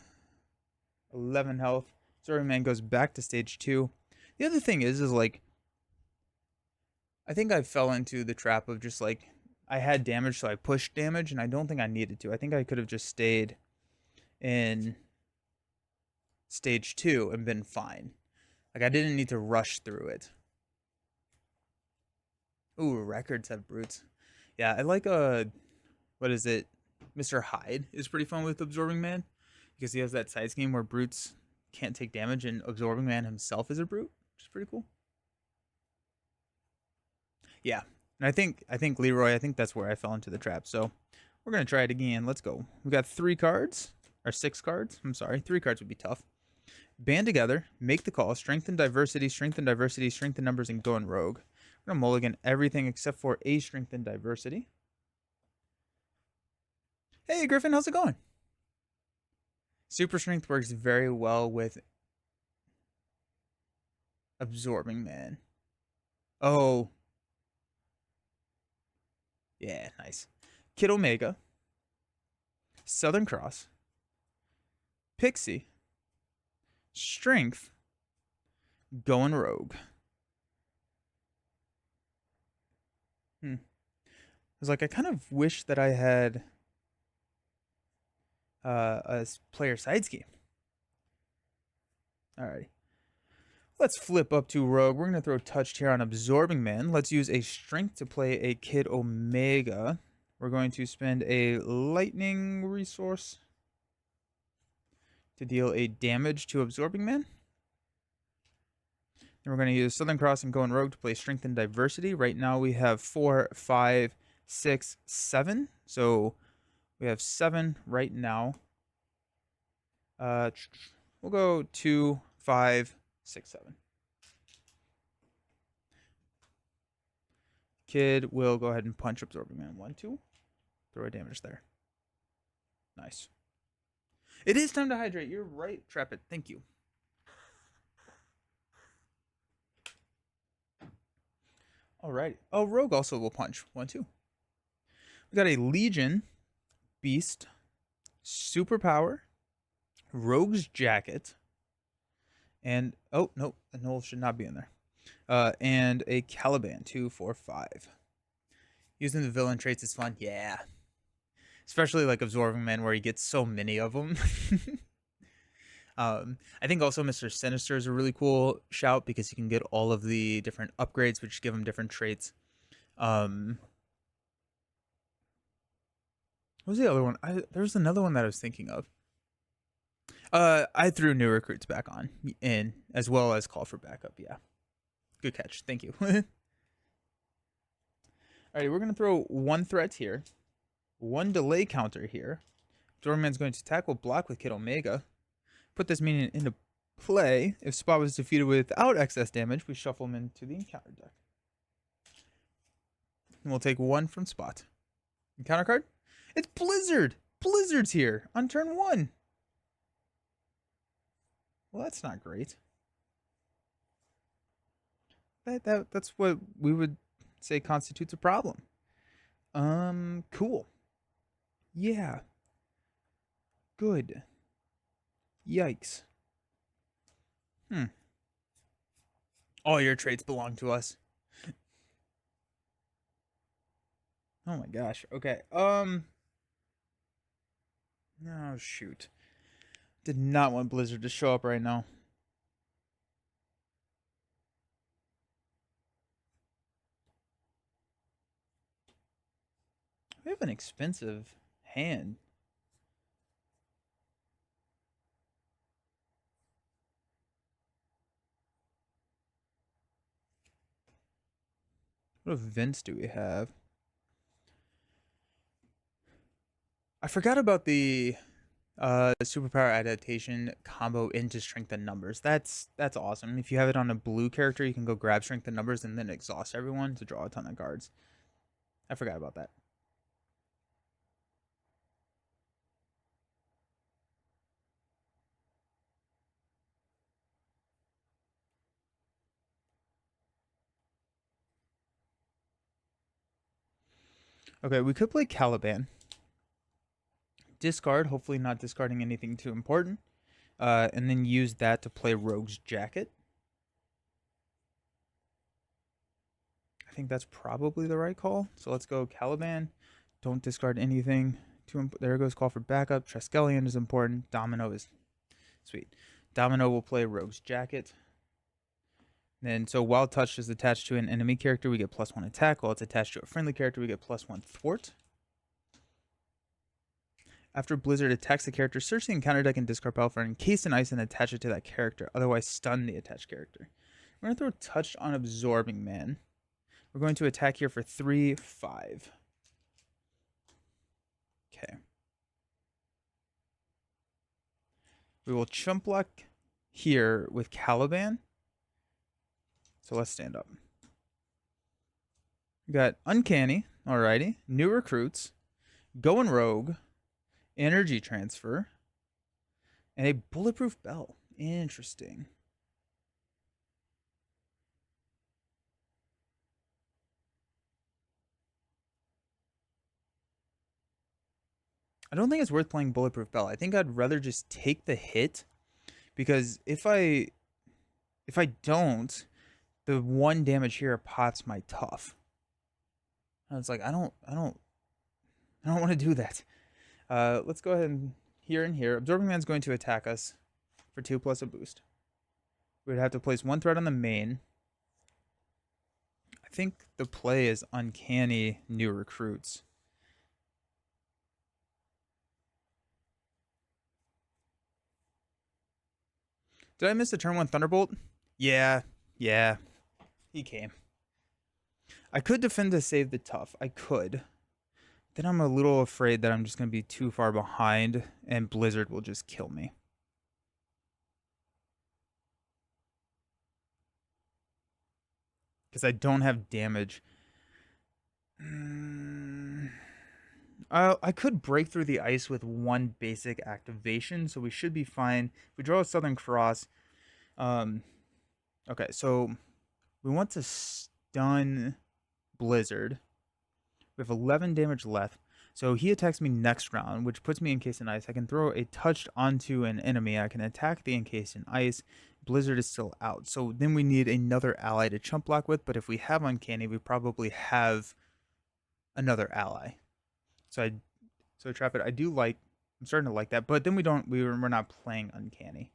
11 health. Absorbing Man goes back to stage 2. The other thing is like, I think I fell into the trap of just like, I had damage, so I pushed damage, and I don't think I needed to. I think I could have just stayed in stage 2 and been fine. Like, I didn't need to rush through it. Ooh, records have brutes. Yeah, I like what is it? Mr. Hyde is pretty fun with Absorbing Man, because he has that side scheme where brutes can't take damage, and Absorbing Man himself is a brute, which is pretty cool. Yeah, and I think Leroy, I think that's where I fell into the trap. So we're gonna try it again. Let's go. We got 3 cards, or 6 cards. I'm sorry, 3 cards would be tough. Band together, make the call, strengthen diversity, strengthen numbers, and go in rogue. We're gonna mulligan everything except for a strengthen diversity. Hey Griffin, how's it going? Super strength works very well with Absorbing Man. Oh. Yeah, nice. Kid Omega. Southern Cross. Pixie. Strength. Going rogue. I was like, I kind of wish that I had a player side scheme. Alrighty. Let's flip up to rogue. We're going to throw touched here on Absorbing Man. Let's use a strength to play a Kid Omega. We're going to spend a lightning resource to deal a damage to Absorbing Man. And we're going to use Southern Cross and go in rogue to play strength and diversity. Right now we have 4, 5, 6, 7. So we have 7 right now. We'll go 2, 5, 6, 7. Kid will go ahead and punch Absorbing Man. 1, 2. Throw a damage there. Nice. It is time to hydrate. You're right, Trapit. Thank you. Alright. Oh, Rogue also will punch. 1, 2. We got a Legion, Beast, Superpower, Rogue's Jacket, and oh no, the Null should not be in there. And a Caliban. 2, 4, 5. Using the villain traits is fun. Yeah. Especially like Absorbing Man, where he gets so many of them. I think also Mr. Sinister is a really cool shout because you can get all of the different upgrades, which give him different traits. What was the other one? There was another one that I was thinking of. I threw new recruits back on in, as well as call for backup. Yeah. Good catch. Thank you. Alrighty, we're going to throw 1 threat here. 1 delay counter here. Dorman's going to tackle block with Kid Omega. Put this minion into play. If Spot was defeated without excess damage, we shuffle him into the encounter deck. And we'll take 1 from Spot. Encounter card? It's Blizzard! Blizzard's here on turn 1. Well, that's not great. That's what we would say constitutes a problem. Cool. Yeah. Good. Yikes. All your traits belong to us. Oh my gosh. Okay. Oh shoot. Did not want Blizzard to show up right now. We have an expensive hand. What events do we have? I forgot about the superpower adaptation combo into strength and numbers. That's awesome. If you have it on a blue character, you can go grab strength and numbers and then exhaust everyone to draw a ton of cards. I forgot about that. Okay, we could play Caliban. Discard, hopefully not discarding anything too important. And then use that to play Rogue's Jacket. I think that's probably the right call. So let's go Caliban. Don't discard anything. There goes call for backup. Triskelion is important. Domino is sweet. Domino will play Rogue's Jacket. And so while touch is attached to an enemy character, we get +1 attack. While it's attached to a friendly character, we get +1 thwart. After Blizzard attacks the character, search the encounter deck and discard Battlefield and encase an ice and attach it to that character. Otherwise, stun the attached character. We're going to throw Touch on Absorbing Man. We're going to attack here for 3, 5. Okay. We will chump block here with Caliban. So let's stand up. We got Uncanny. Alrighty. New recruits. Going Rogue. Energy transfer. And a bulletproof bell. Interesting. I don't think it's worth playing bulletproof bell. I think I'd rather just take the hit, because if I don't, the 1 damage here pots my tough. And it's like I don't want to do that. Let's go ahead and here. Absorbing Man's going to attack us for 2 plus a boost. We would have to place 1 threat on the main. I think the play is Uncanny New Recruits. Did I miss the turn 1 Thunderbolt? Yeah. He came. I could defend to save the tough. I could. then I'm a little afraid that I'm just going to be too far behind and Blizzard will just kill me. Because I don't have damage. I could break through the ice with one basic activation, so we should be fine. If we draw a Southern Cross, okay, so we want to stun Blizzard. We have 11 damage left. So he attacks me next round, which puts me encased in ice. I can throw a touch onto an enemy. I can attack the encased in ice. Blizzard is still out. So then we need another ally to chump block with. But if we have Uncanny, we probably have another ally. So Trap It, I'm starting to like that. But then we're not playing Uncanny.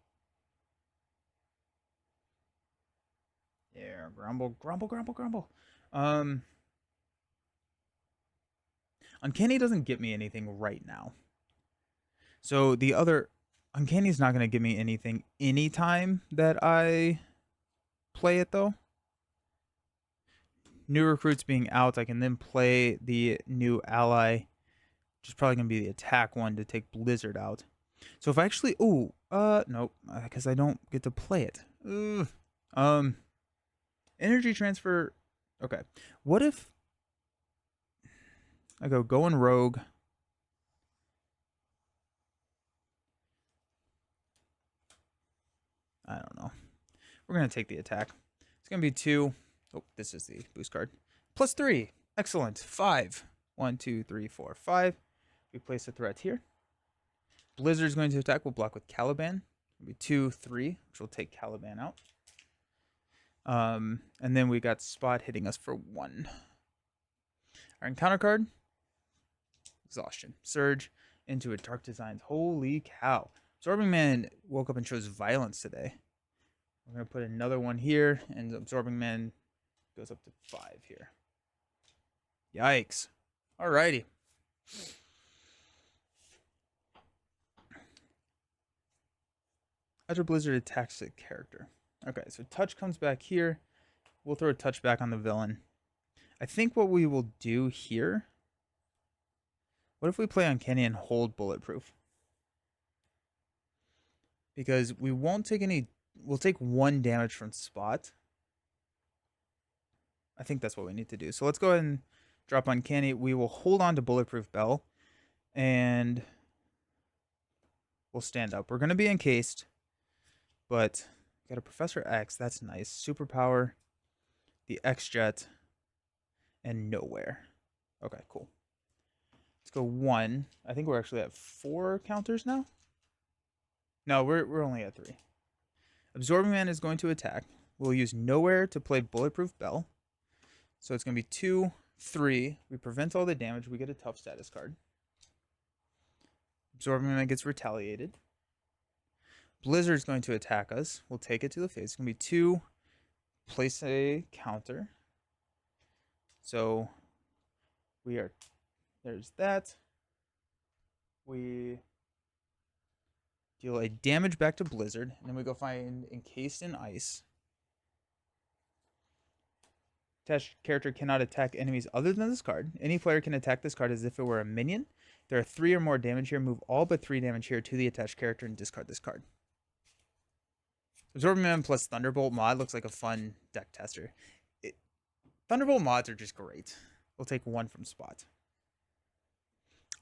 Yeah, grumble. Uncanny doesn't get me anything right now. So the other Uncanny's not going to give me anything anytime that I play it though. New recruits being out, I can then play the new ally, which is probably going to be the attack one to take Blizzard out. So if I actually, nope, because I don't get to play it. Energy transfer. Okay, what if I go in rogue? I don't know. We're going to take the attack. It's going to be 2. Oh, this is the boost card. +3. Excellent. 5. 1, 2, 3, 4, 5. We place a threat here. Blizzard's going to attack. We'll block with Caliban. It'll be 2, 3, which will take Caliban out. And then we got Spot hitting us for 1. Our encounter card. Exhaustion. Surge into a Dark Designs. Holy cow. Absorbing Man woke up and chose violence today. We're going to put another one here, and Absorbing Man goes up to 5 here. Yikes. Alrighty. After Blizzard attacks the character. Okay, so touch comes back here. We'll throw a touch back on the villain. I think what we will do here... What if we play Uncanny and hold Bulletproof? Because we won't take any... We'll take 1 damage from Spot. I think that's what we need to do. So let's go ahead and drop Uncanny. We will hold on to Bulletproof Bell. And we'll stand up. We're going to be encased. But got a Professor X. That's nice. Superpower. The X-Jet. And Nowhere. Okay, cool. Let's go 1. I think we're actually at 4 counters now. No, we're only at 3. Absorbing Man is going to attack. We'll use Nowhere to play Bulletproof Bell. So it's going to be 2, 3. We prevent all the damage. We get a tough status card. Absorbing Man gets retaliated. Blizzard's going to attack us. We'll take it to the face. It's going to be 2. Place a counter. So we are... There's that. We deal a damage back to Blizzard. And then we go find Encased in Ice. Attached character cannot attack enemies other than this card. Any player can attack this card as if it were a minion. There are 3 or more damage here. Move all but 3 damage here to the attached character and discard this card. Absorbing Man plus Thunderbolt mod looks like a fun deck tester. Thunderbolt mods are just great. We'll take 1 from Spot.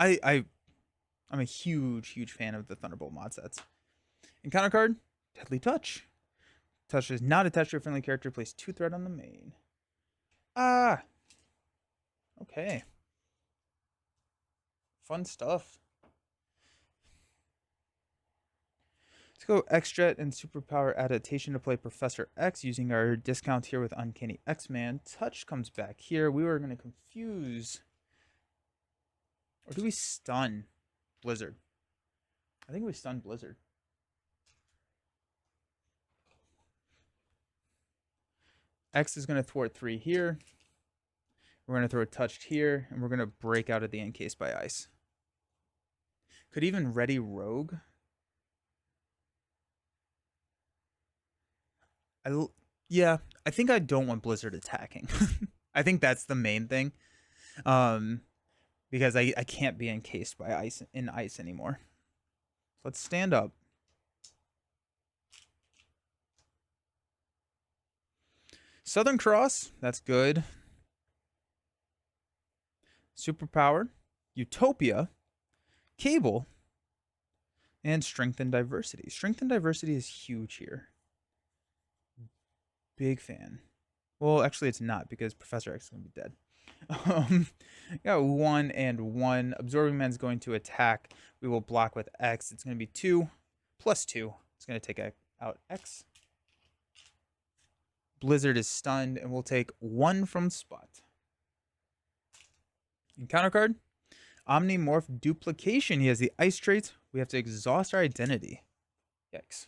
I'm a huge fan of the Thunderbolt mod sets. Encounter card, Deadly Touch. Touch is not attached to a friendly character. Place 2 threat on the main. Ah! Okay. Fun stuff. Let's go X-Jet and Superpower Adaptation to play Professor X using our discount here with Uncanny X-Man. Touch comes back here. We were going to confuse... Or do we stun Blizzard? I think we stun Blizzard. X is going to thwart 3 here. We're going to throw a touched here. And we're going to break out of the Encased by Ice. Could even ready Rogue. Yeah, I think I don't want Blizzard attacking. I think that's the main thing. because I can't be encased by ice anymore. Let's stand up. Southern Cross, that's good. Superpower, Utopia, Cable, and Strength and Diversity. Strength and Diversity is huge here. Big fan. Well, actually, it's not because Professor X is going to be dead. Got 1 and 1. Absorbing Man's going to attack. We will block with X. It's going to be 2 plus 2. It's going to take out X. Blizzard is stunned, and we'll take 1 from Spot. Encounter card, Omnimorph Duplication. He has the ice trait. We have to exhaust our identity. Yikes.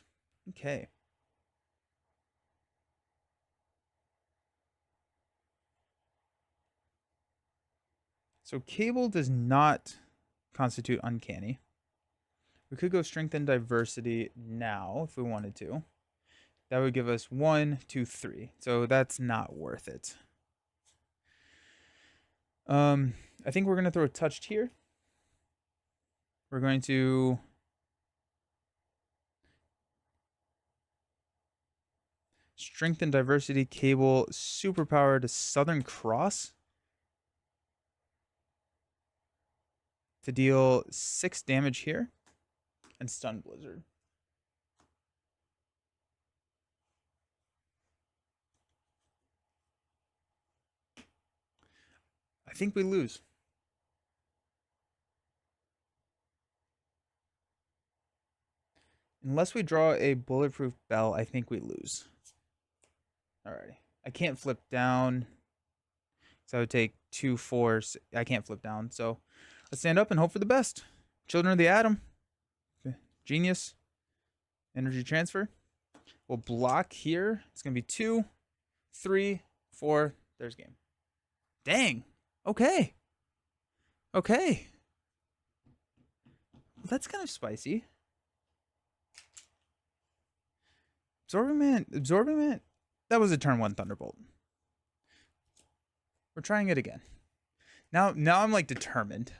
Okay. So Cable does not constitute Uncanny. We could go Strength and Diversity now if we wanted to. That would give us 1, 2, 3. So that's not worth it. I think we're going to throw a Touched here. We're going to Strength and Diversity, Cable, Superpower to Southern Cross to deal 6 damage here and stun Blizzard. I think we lose. Unless we draw a Bulletproof Bell, I think we lose. Alrighty. I can't flip down. So I would take 2, 4. I can't flip down. So let's stand up and hope for the best. Children of the Atom. Genius. Energy transfer. We'll block here. It's going to be 2, 3, 4. There's game. Dang. Okay. Okay. Well, that's kind of spicy. Absorbing Man. That was a turn 1 Thunderbolt. We're trying it again. Now I'm like determined.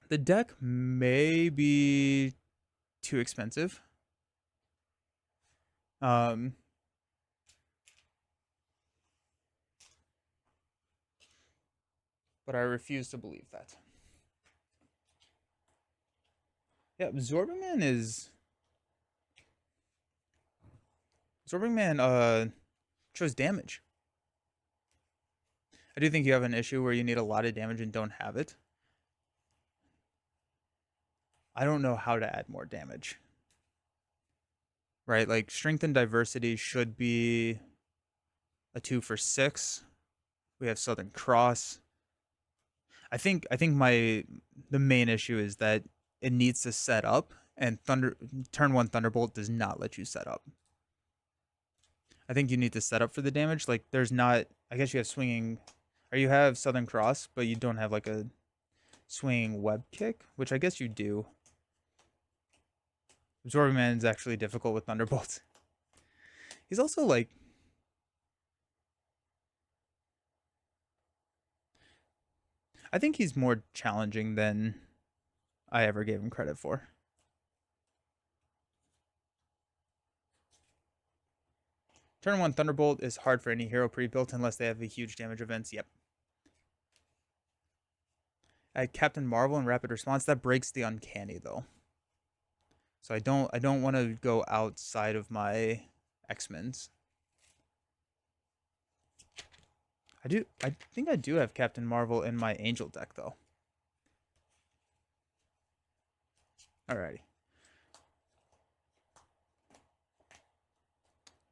The deck may be too expensive. But I refuse to believe that. Yeah, Absorbing Man shows damage. I do think you have an issue where you need a lot of damage and don't have it. I don't know how to add more damage. Right, like Strength and Diversity should be a 2 for 6. We have Southern Cross. I think the main issue is that it needs to set up, and turn 1 Thunderbolt does not let you set up. I think you need to set up for the damage. Like there's not. I guess you have swinging, or you have Southern Cross, but you don't have like a swinging web kick, which I guess you do. Absorbing Man is actually difficult with Thunderbolts. He's also like. I think he's more challenging than I ever gave him credit for. Turn 1 Thunderbolt is hard for any hero pre-built unless they have a huge damage events. Yep. Captain Marvel and Rapid Response, that breaks the Uncanny though. So I don't want to go outside of my X-Men's. I think I do have Captain Marvel in my Angel deck though. Alrighty.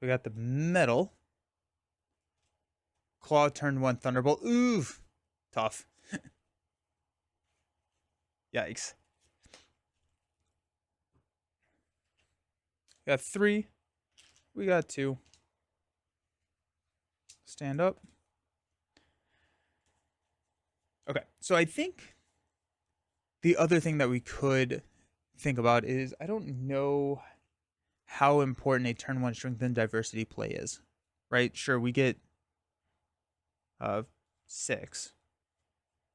We got the Metal. Claw turn 1 Thunderbolt. Oof. Tough. Yikes. We got 3. We got 2. Stand up. Okay, so I think the other thing that we could think about is I don't know how important a turn 1 Strength and Diversity play is. Right? Sure, we get 6.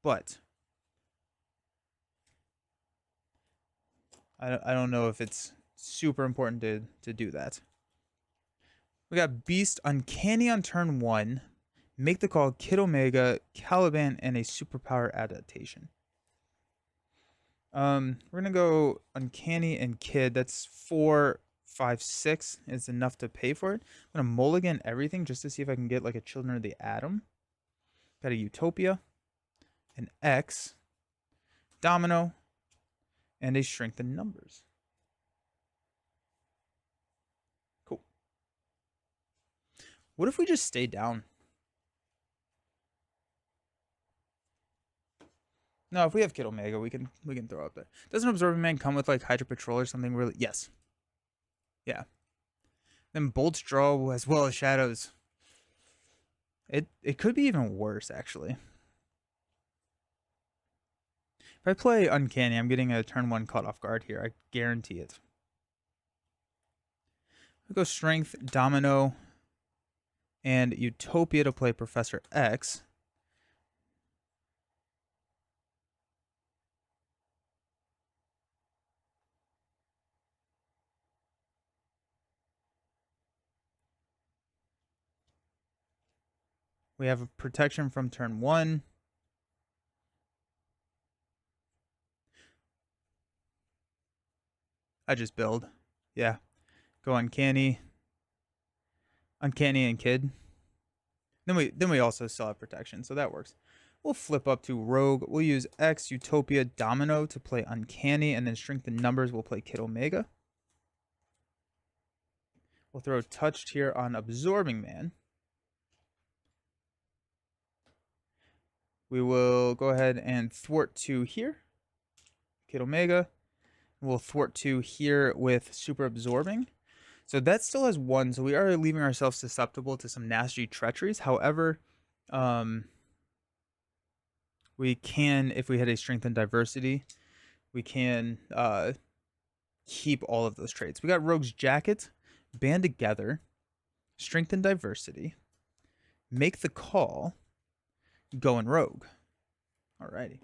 but I don't know if it's super important to do that. We got Beast Uncanny on turn 1. Make the call Kid Omega, Caliban, and a superpower adaptation. We're gonna go Uncanny and Kid. That's 4, 5, 6 is enough to pay for it. I'm gonna mulligan everything just to see if I can get like a Children of the Atom. Got a Utopia, an X, Domino, and a Strengthened Numbers. Cool. What if we just stay down? No, if we have Kid Omega, we can throw up there. Doesn't Absorbing Man come with like Hydra Patrol or something really? Yes. Yeah. Then Bolt's Draw as well as Shadows. It could be even worse actually. If I play Uncanny, I'm getting a turn 1 caught off guard here. I guarantee it. We go Strength, Domino, and Utopia to play Professor X. We have a protection from turn 1. I just build. Yeah. Go Uncanny. Uncanny and Kid. Then we also still have protection, so that works. We'll flip up to Rogue. We'll use X, Utopia, Domino to play Uncanny, and then Strengthen Numbers. We'll play Kid Omega. We'll throw Touched here on Absorbing Man. We will go ahead and thwart 2 here. Kid Omega. We'll thwart 2 here with Super Absorbing. So that still has 1, so we are leaving ourselves susceptible to some nasty treacheries. However, we can, if we hit a Strength and Diversity, we can keep all of those traits. We got Rogue's Jacket, Band Together, Strength and Diversity, Make the Call, Go in Rogue. Alrighty.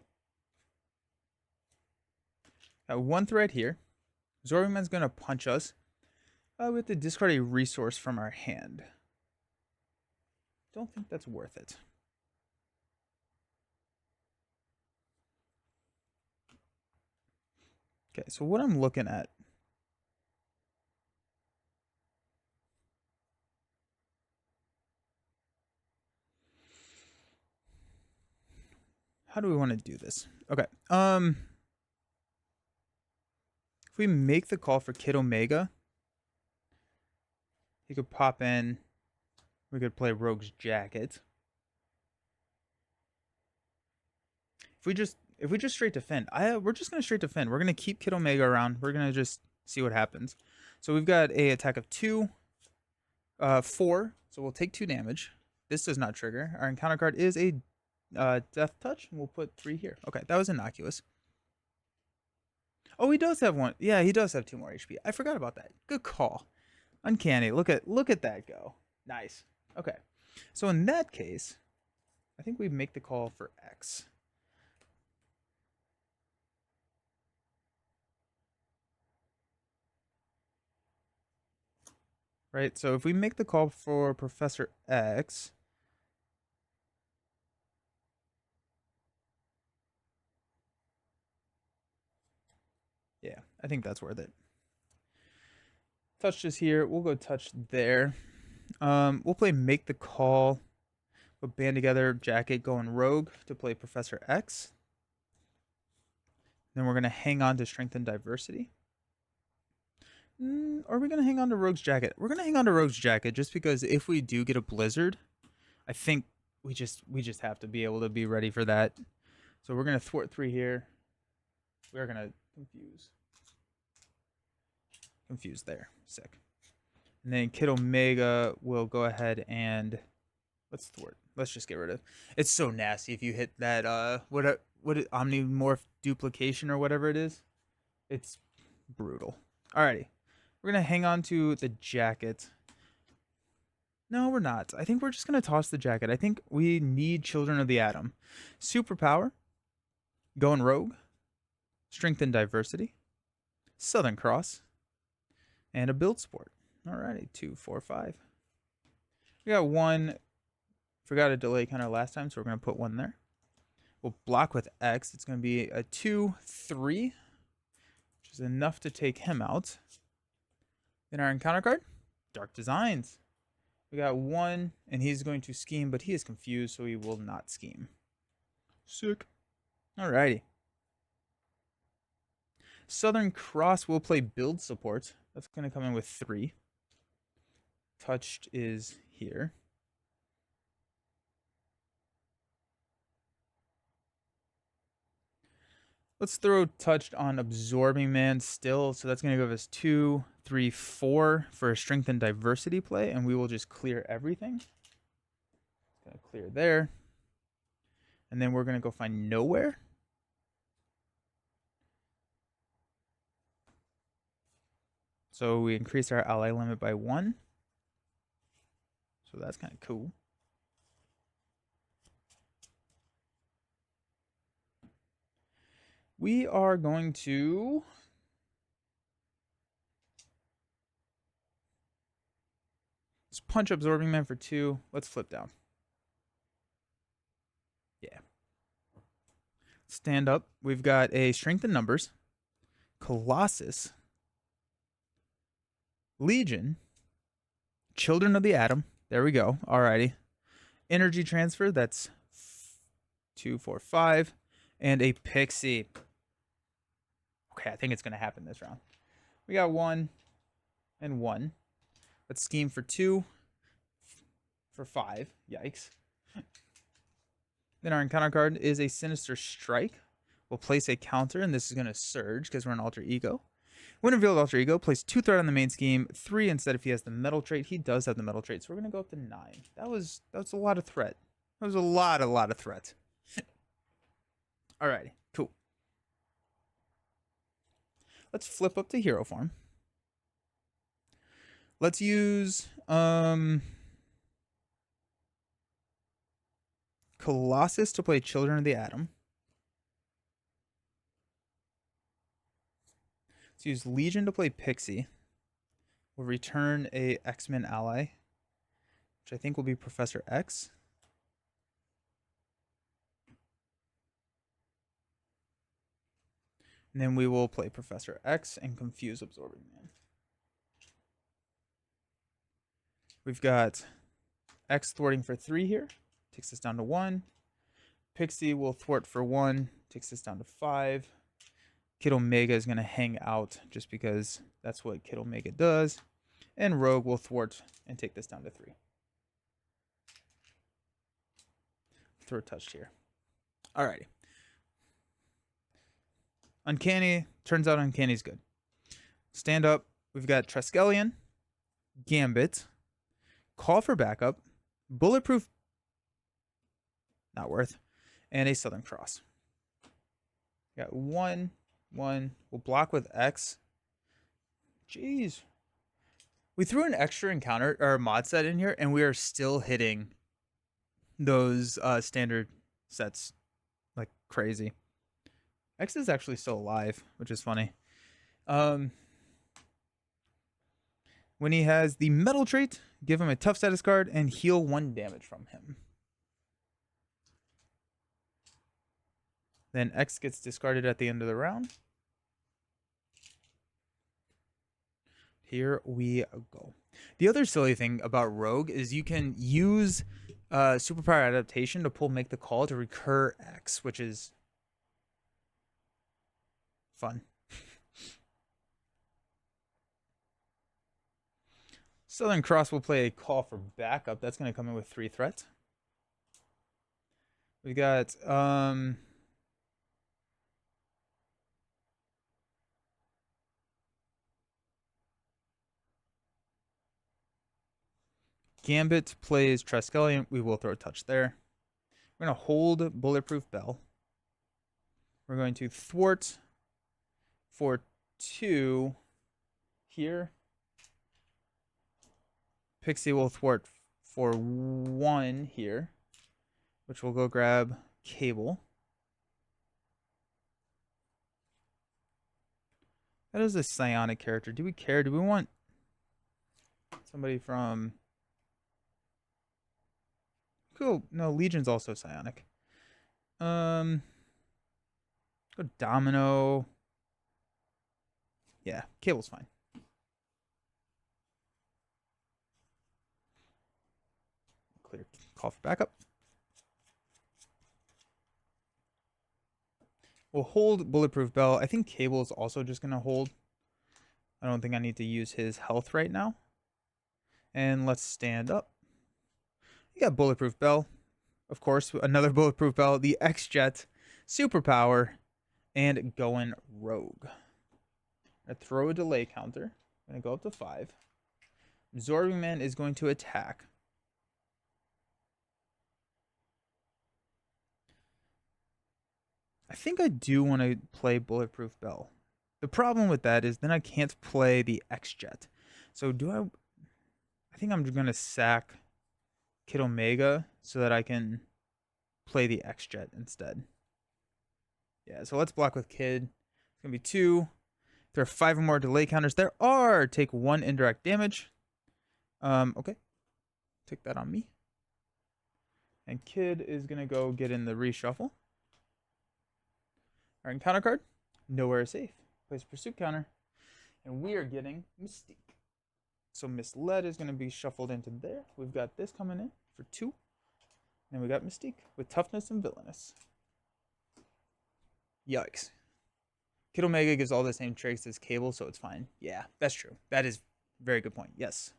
Got 1 thread here. Absorbing Man's going to punch us. We have to discard a resource from our hand. Don't think that's worth it. Okay, so what I'm looking at. How do we want to do this? Okay. If we make the call for Kid Omega, he could pop in. We could play Rogue's Jacket. If we just straight defend, we're just gonna straight defend. We're gonna keep Kid Omega around. We're gonna just see what happens. So we've got a attack of 2, 4. So we'll take 2 damage. This does not trigger. Our encounter card is a Death Touch. We'll put 3 here. Okay, that was innocuous. Oh, he does have 1. Yeah, he does have 2 more HP. I forgot about that. Good call. Uncanny. Look at that go. Nice. Okay. So in that case, I think we make the call for X. Right? So if we make the call for Professor X, yeah, I think that's worth it. Touch is here. We'll go touch there. We'll play Make the Call. We'll band together Jacket, going Rogue to play Professor X. Then we're going to hang on to Strength and Diversity. Are we going to hang on to Rogue's Jacket? We're going to hang on to Rogue's Jacket just because if we do get a Blizzard, I think we just have to be able to be ready for that. So we're going to thwart 3 here. We're going to confuse there. Sick. And then Kid Omega will go ahead and let's thwart. Let's just get rid of. It's so nasty if you hit that what Omnimorph duplication or whatever it is. It's brutal. Alrighty. We're gonna hang on to the jacket. No, we're not. I think we're just gonna toss the jacket. I think we need Children of the Atom. Superpower. Going Rogue, Strength and Diversity, Southern Cross, and a Build Sport. Alrighty, 2, 4, 5. We got one. Forgot a delay counter last time, so we're going to put one there. We'll block with X. It's going to be a 2, 3, which is enough to take him out. Then our encounter card, Dark Designs. We got one, and he's going to scheme, but he is confused, so he will not scheme. Sick. Alrighty. Southern Cross will play Build Support. That's going to come in with 3. Touched is here. Let's throw Touched on Absorbing Man still. So that's going to give us 2, 3, 4 for a Strength and Diversity play. And we will just clear everything. Going to clear there. And then we're going to go find Nowhere. So we increase our ally limit by 1. So that's kind of cool. We are going to let's punch Absorbing Man for 2. Let's flip down. Yeah. Stand up. We've got a Strength in Numbers, Colossus, Legion, Children of the Atom. There we go. Alrighty. Energy Transfer. That's 2, 4, 5. And a Pixie. Okay, I think it's going to happen this round. We got 1 and 1. Let's scheme for 2 for 5. Yikes. Then our encounter card is a Sinister Strike. We'll place a counter, and this is going to surge because we're an Alter Ego. When revealed Alter Ego, place 2 threat on the main scheme, 3 instead if he has the metal trait. He does have the metal trait, so we're going to go up to 9. That was a lot of threat. That was a lot of threat. Alrighty, cool. Let's flip up to hero form. Let's use Colossus to play Children of the Atom. Let's use Legion to play Pixie. We'll return a X-Men ally, which I think will be Professor X. And then we will play Professor X and confuse Absorbing Man. We've got X thwarting for 3 here. Takes us down to 1. Pixie will thwart for 1. Takes us down to 5. Kid Omega is going to hang out just because that's what Kid Omega does. And Rogue will thwart and take this down to 3. Throw Touched here. Alrighty. Uncanny. Turns out Uncanny's good. Stand up. We've got Triskelion, Gambit, Call for Backup, Bulletproof, not worth, and a Southern Cross. Got 1, 1. We'll block with X. Jeez. We threw an extra encounter or mod set in here, and we are still hitting those standard sets like crazy. X is actually still alive, which is funny. When he has the metal trait, give him a tough status card and heal 1 damage from him. Then X gets discarded at the end of the round. Here we go. The other silly thing about Rogue is you can use Superpower Adaptation to pull Make the Call to recur X, which is fun. Southern Cross will play a Call for Backup. That's going to come in with 3 threats. We got Gambit plays Triskelion. We will throw a touch there. We're going to hold Bulletproof Bell. We're going to thwart for 2 here. Pixie will thwart for 1 here, which will go grab Cable. That is a psionic character. Do we care? Do we want somebody from... Cool. No, Legion's also psionic. Go Domino. Yeah, Cable's fine. Clear. Call for backup. We'll hold Bulletproof Bell. I think Cable is also just going to hold. I don't think I need to use his health right now. And let's stand up. You got Bulletproof Bell. Of course, another Bulletproof Bell. The X-Jet, Superpower, and going Rogue. I throw a delay counter. I'm going to go up to 5. Absorbing Man is going to attack. I think I do want to play Bulletproof Bell. The problem with that is then I can't play the X-Jet. So I think I'm going to sack Kid Omega so that I can play the X-Jet instead. Yeah, so let's block with Kid. It's going to be 2. There are 5 or more delay counters. There are. Take 1 indirect damage. Okay. Take that on me. And Kid is going to go get in the reshuffle. Our encounter card. Nowhere safe. Place pursuit counter. And we are getting Mystique. So Misled is going to be shuffled into there. We've got this coming in for 2. And we got Mystique with Toughness and Villainous. Yikes. Kid Omega gives all the same traits as Cable, so it's fine. Yeah, that's true. That is a very good point. Yes.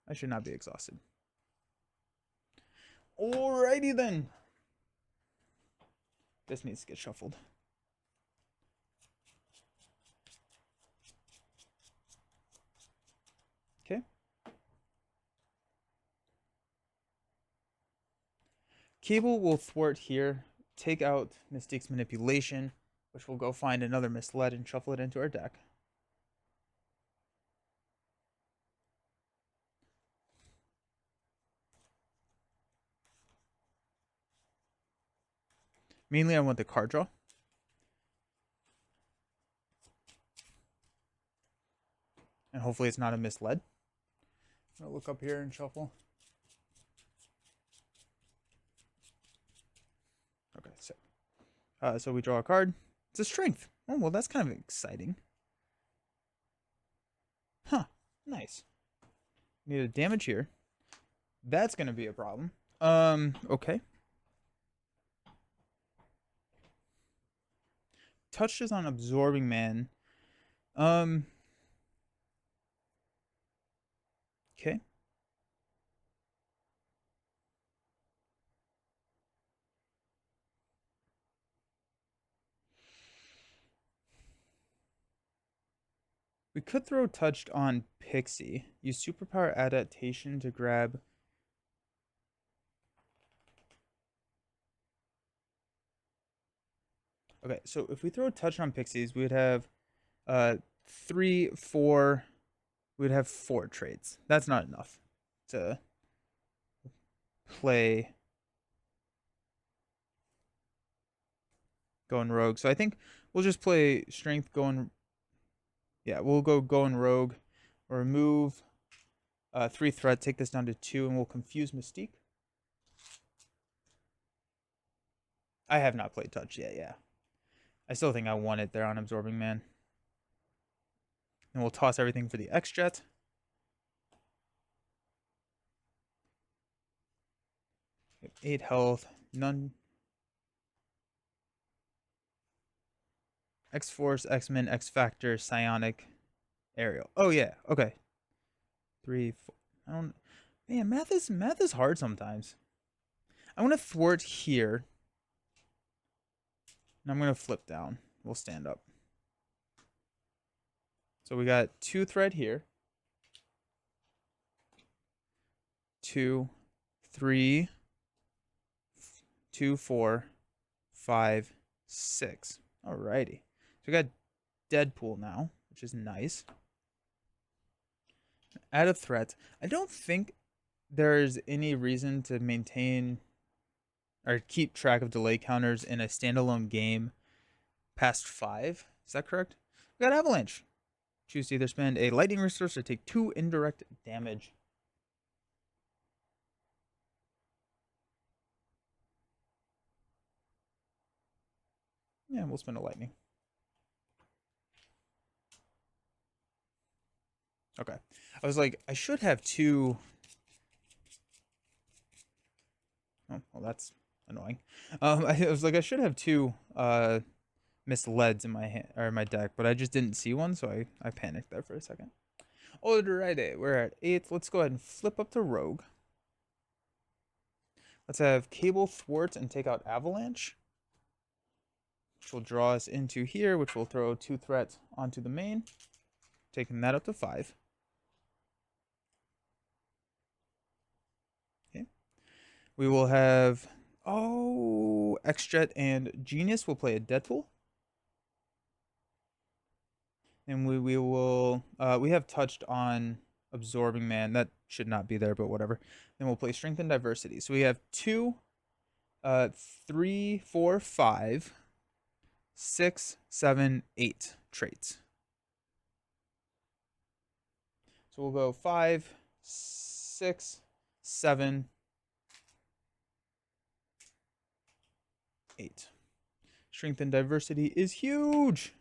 I should not be exhausted. Alrighty then. This needs to get shuffled. Okay. Cable will thwart here, take out Mystique's Manipulation, which will go find another Misled and shuffle it into our deck. Mainly I want the card draw. And hopefully it's not a Misled. I'm going to look up here and shuffle. Okay, so we draw a card. It's a Strength. Oh, well, that's kind of exciting. Huh, nice. Need a damage here. That's going to be a problem. Okay. Touches on Absorbing Man. Okay. We could throw Touched on Pixie. Use Superpower Adaptation to grab... Okay, so if we throw Touch on Pixies, we would have 3, 4... We would have 4 traits. That's not enough to play Going Rogue. So I think we'll just play Strength Going... Yeah, we'll go Going Rogue. Remove 3 threat, take this down to 2, and we'll confuse Mystique. I have not played Touch yet, yeah. I still think I want it there on Absorbing Man. And we'll toss everything for the X-Jet. We have 8 health, none. X-Force, X-Men, X-Factor, Psionic, Aerial. Oh yeah, okay. 3, 4. I don't... Man, math is hard sometimes. I'm gonna thwart here. And I'm gonna flip down. We'll stand up. So we got 2 thread here. 2, 3, 2, 4, 5, 6. Alrighty. So we got Deadpool now, which is nice. Add a threat. I don't think there's any reason to maintain or keep track of delay counters in a standalone game past 5. Is that correct? We got Avalanche. Choose to either spend a lightning resource or take 2 indirect damage. Yeah, we'll spend a lightning. Okay. I was like, I should have 2. Oh, well, that's annoying. I was like, I should have 2 misleds in my hand or in my deck, but I just didn't see one, so I panicked there for a second. Alrighty, we're at 8. Let's go ahead and flip up to Rogue. Let's have Cable Thwart and take out Avalanche, which will draw us into here, which will throw 2 threats onto the main, taking that up to 5. Okay. We will have X-Jet and Genius will play a Deadpool. And we will we have touched on Absorbing Man. That should not be there, but whatever. Then we'll play Strength and Diversity. So we have 2, 3, 4, 5, 6, 7, 8 traits. So we'll go 5, 6, 7, 8. Strength and Diversity is huge.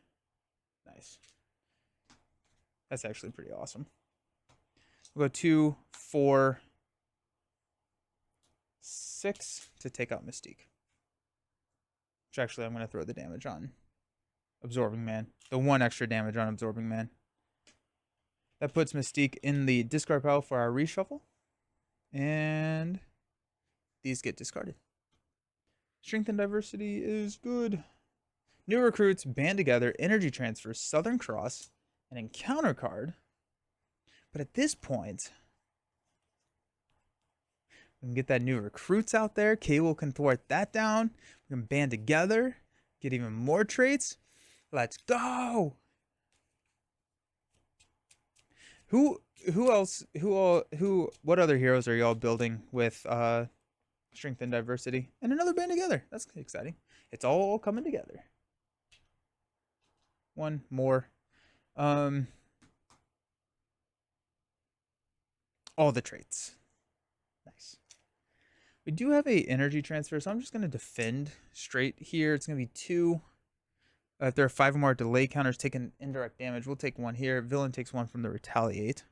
Nice. That's actually pretty awesome. We'll go 2, 4, 6 to take out Mystique. Which actually I'm going to throw the damage on Absorbing Man. The 1 extra damage on Absorbing Man. That puts Mystique in the discard pile for our reshuffle. And these get discarded. Strength and Diversity is good. New recruits band together, energy transfer, Southern Cross, an encounter card. But at this point, we can get that new recruits out there. Cable can thwart that down. We can band together, get even more traits. Let's go. What other heroes are y'all building with Strength and Diversity? And another band together. That's exciting. It's all coming together. One more. All the traits. Nice. We do have a energy transfer, so I'm just going to defend straight here. It's going to be 2. If there are 5 or more delay counters taking indirect damage, we'll take 1 here. Villain takes 1 from the Retaliate.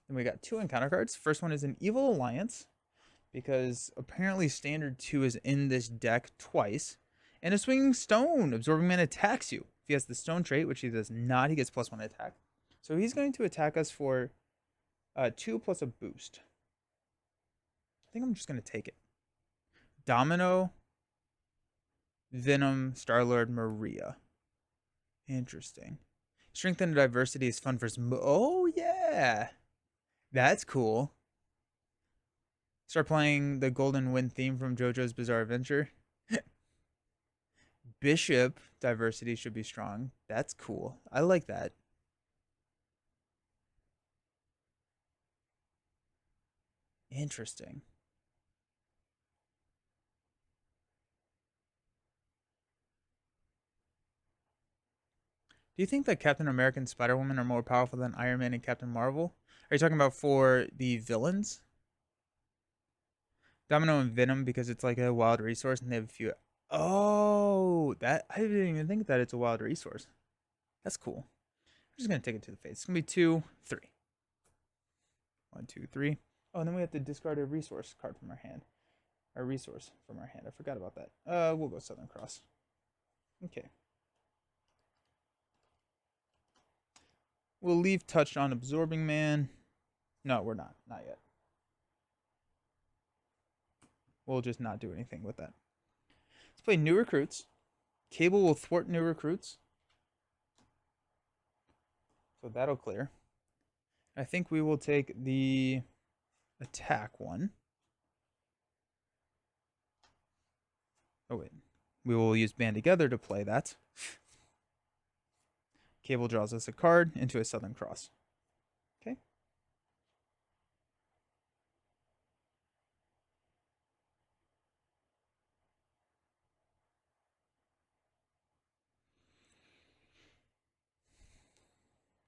Then we got 2 encounter cards. First one is an Evil Alliance, because apparently Standard 2 is in this deck twice. And a Swinging Stone. Absorbing Man attacks you. If he has the Stone trait, which he does not, he gets +1 attack. So he's going to attack us for 2 plus a boost. I think I'm just going to take it. Domino, Venom, Star-Lord, Maria. Interesting. Strength and Diversity is fun for some. Oh, yeah. That's cool. Start playing the Golden Wind theme from JoJo's Bizarre Adventure. Bishop Diversity should be strong. That's cool. I like that. Interesting. Do you think that Captain America and Spider-Woman are more powerful than Iron Man and Captain Marvel? Are you talking about for the villains? Domino and Venom because it's like a wild resource and they have a few. Oh, that I didn't even think that it's a wild resource. That's cool. I'm just gonna take it to the face. It's gonna be 2, 3. 1, 2, 3. Oh, and then we have to discard a resource card from our hand. Our resource from our hand. I forgot about that. We'll go Southern Cross. Okay. We'll leave touched on Absorbing Man. No, we're not. Not yet. We'll just not do anything with that. Let's play New Recruits. Cable will thwart New Recruits. So that'll clear. I think we will take the attack one. Oh, wait. We will use Band Together to play that. Cable draws us a card into a Southern Cross. Okay.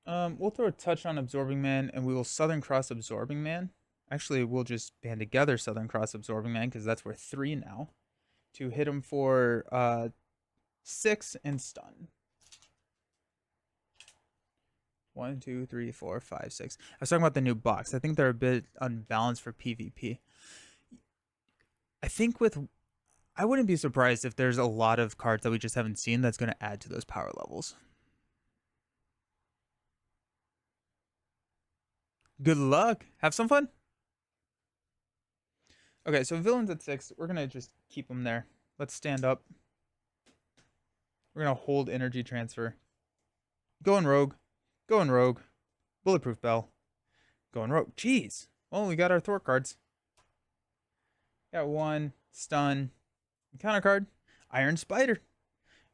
We'll throw a touch on Absorbing Man, and we will Southern Cross Absorbing Man. Actually, we'll just band together Southern Cross Absorbing Man, because that's worth 3 now. To hit him for 6 and stun. 1, 2, 3, 4, 5, 6. I was talking about the new box. I think they're a bit unbalanced for PvP. I think I wouldn't be surprised if there's a lot of cards that we just haven't seen that's going to add to those power levels. Good luck. Have some fun. Okay, so villains at 6. We're going to just keep them there. Let's stand up. We're going to hold energy transfer. Going rogue. Going rogue. Bulletproof Bell. Going rogue. Jeez. Well, we got our Thor cards. Got 1. Stun. Counter card. Iron Spider.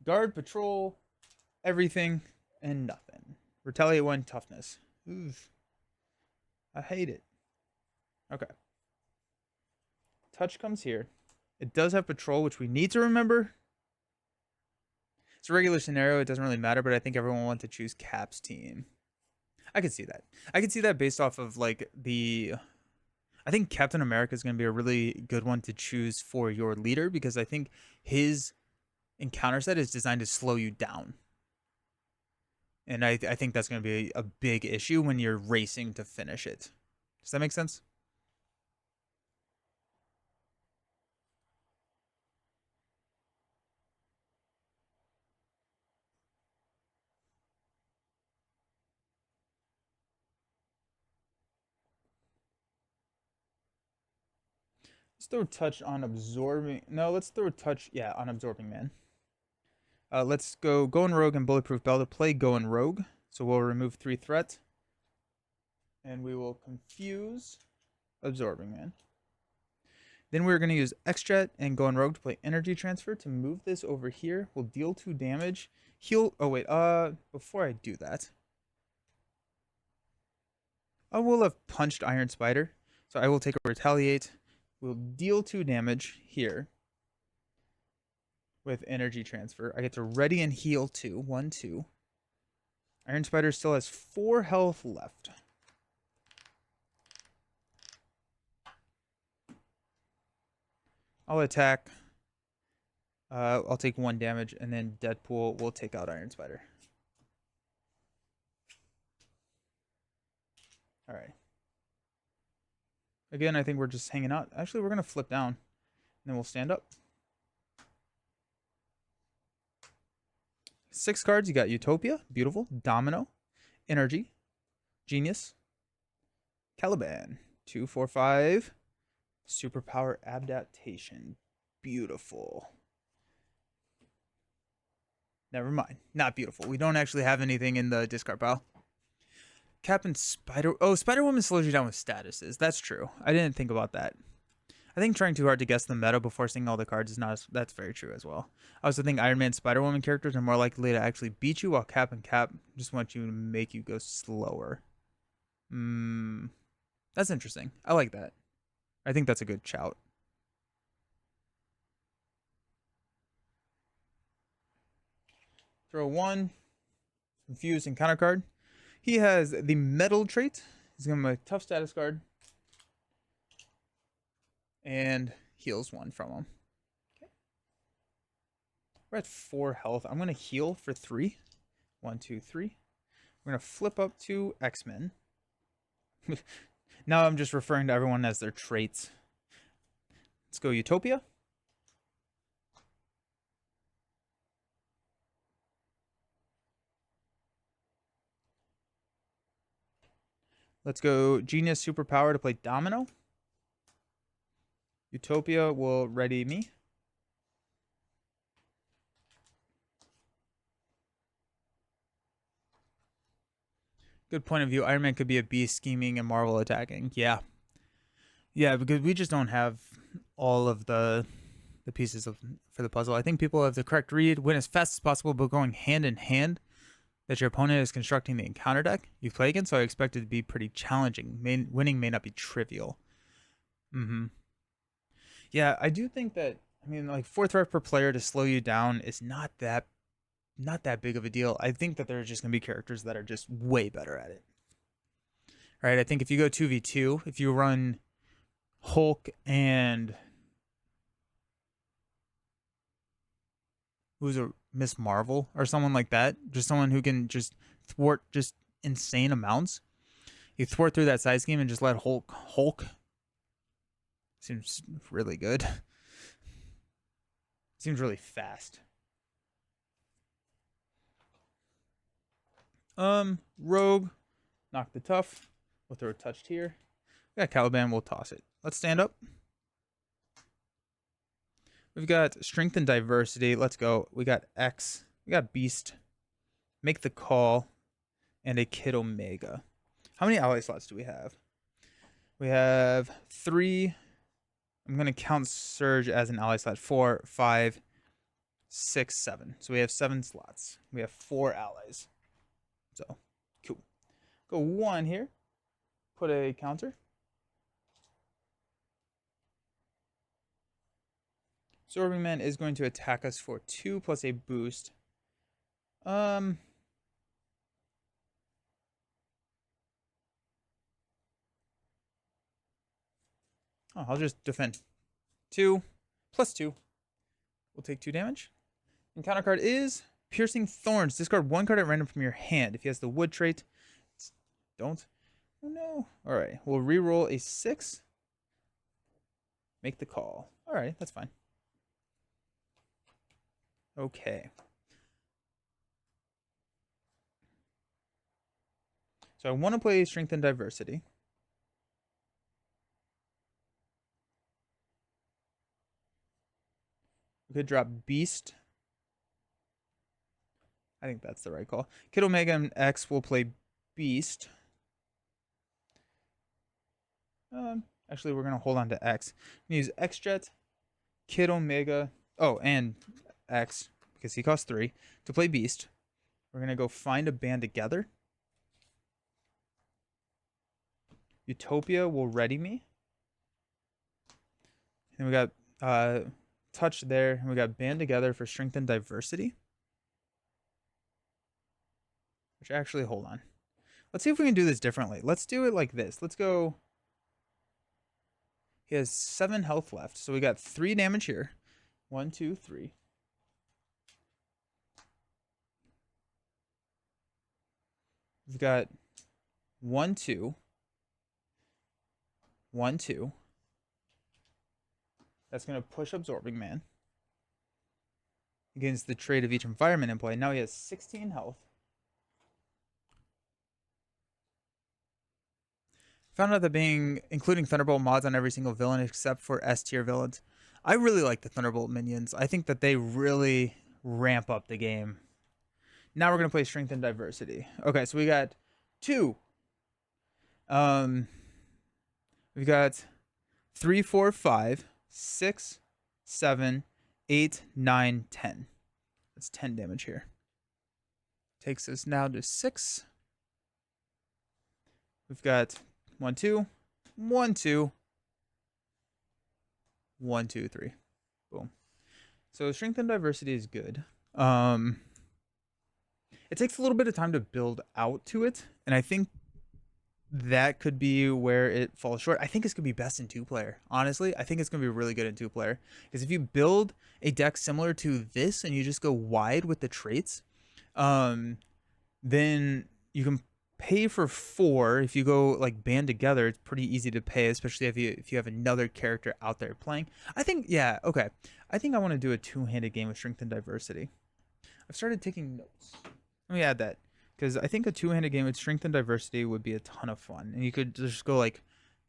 Guard, patrol, everything, and nothing. Retaliate 1. Toughness. Oof. I hate it. Okay. Touch comes here. It does have patrol, which we need to remember. It's a regular scenario. It doesn't really matter, but I think everyone wants to choose Cap's team. I could see that. I could see that based off of like I think Captain America is going to be a really good one to choose for your leader, because I think his encounter set is designed to slow you down. And I think that's going to be a big issue when you're racing to finish it. Does that make sense? Let's throw a touch on absorbing. No, let's throw a touch, yeah, on Absorbing Man. Let's go Going Rogue and Bulletproof Bell to play Going Rogue. So we'll remove 3 threat. And we will confuse Absorbing Man. Then we're going to use X-Jet and Going Rogue to play Energy Transfer to move this over here. We'll deal 2 damage. Heal. Oh, wait. Before I do that, I will have punched Iron Spider. So I will take a Retaliate. We'll deal 2 damage here with Energy Transfer. I get to ready and heal 2. 1, 2. Iron Spider still has 4 health left. I'll attack. I'll take 1 damage, and then Deadpool will take out Iron Spider. All right. Again, I think we're just hanging out. Actually, we're going to flip down, and then we'll stand up. 6 cards. You got Utopia, beautiful. Domino, Energy, Genius, Caliban. 2, 4, 5. Superpower Adaptation, beautiful. Never mind, not beautiful. We don't actually have anything in the discard pile. Cap and Spider. Oh, Spider-Woman slows you down with statuses. That's true. I didn't think about that. I think trying too hard to guess the meta before seeing all the cards is not. That's very true as well. I also think Iron Man, Spider-Woman characters are more likely to actually beat you, while Cap and Cap just want you to make you go slower. That's interesting. I like that. I think that's a good shout. Throw 1. Confuse and counter card. He has the metal trait. He's going to have a tough status card. And heals 1 from him. Okay. We're at 4 health. I'm going to heal for 3. 1, 2, 3. We're going to flip up to X-Men. Now I'm just referring to everyone as their traits. Let's go Utopia. Let's go Genius Superpower to play Domino. Utopia will ready me. Good point of view. Iron Man could be a beast scheming and Marvel attacking. Yeah. Yeah, because we just don't have all of the pieces for the puzzle. I think people have the correct read. Win as fast as possible, but going hand in hand that your opponent is constructing the encounter deck you play against, so I expect it to be pretty challenging. Winning may not be trivial. Yeah, I do think that, I mean, like 4 threat per player to slow you down is not that not that big of a deal. I think that there are just going to be characters that are just way better at it. All right, I think if you go 2v2, if you run Hulk and who's a Miss Marvel or someone like that, just someone who can just thwart just insane amounts. You thwart through that side scheme and just let Hulk. Seems really good. Seems really fast. Rogue, knock the tough. We'll throw a touched here. We got Caliban, we'll toss it. Let's stand up. We've got strength and diversity. Let's go. We got X. We got Beast. Make the call. And a Kid Omega. How many ally slots do we have? We have 3. I'm going to count Surge as an ally slot. 4, 5, 6, 7. So we have 7 slots. We have 4 allies. So, cool. Go 1 here. Put a counter. Absorbing Man is going to attack us for 2 plus a boost. Oh, I'll just defend. 2 plus 2. We'll take 2 damage. And counter card is Piercing Thorns. Discard 1 card at random from your hand. If he has the wood trait, don't. Oh no. Alright, we'll reroll a 6. Make the call. Alright, that's fine. Okay. So I want to play Strength and Diversity. We could drop Beast. I think that's the right call. Kid Omega and X will play Beast. Actually, we're going to hold on to X. I'm going to use X-Jet, Kid Omega, and X, because he costs 3, to play Beast. We're going to go find a band together. Utopia will ready me. And we got Touch there, and we got Band Together for Strength and Diversity. Which actually, hold on. Let's see if we can do this differently. Let's do it like this. Let's go. He has 7 health left, so we got 3 damage here. 1, 2, 3. We've got 1, 2. 1, 2. That's going to push Absorbing Man against the trait of each environment in play. Now he has 16 health. Found out that including Thunderbolt mods on every single villain except for S tier villains. I really like the Thunderbolt minions. I think that they really ramp up the game. Now we're going to play Strength and Diversity. Okay, so we got 2. We've got 3, 4, 5, 6, 7, 8, 9, 10. That's 10 damage here. Takes us now to 6. We've got 1, 2, 1, 2, 1, 2, 3. Boom. So Strength and Diversity is good. It takes a little bit of time to build out to it, and I think that could be where it falls short. I think it's going to be best in 2-player. Honestly, I think it's going to be really good in 2-player. Because if you build a deck similar to this and you just go wide with the traits, then you can pay for 4. If you go like Band Together, it's pretty easy to pay, especially if you have another character out there playing. I think, yeah, okay. I think I want to do a 2-handed game with Strength and Diversity. I've started taking notes. Let me add that. Because I think a 2-handed game with Strength and Diversity would be a ton of fun. And you could just go like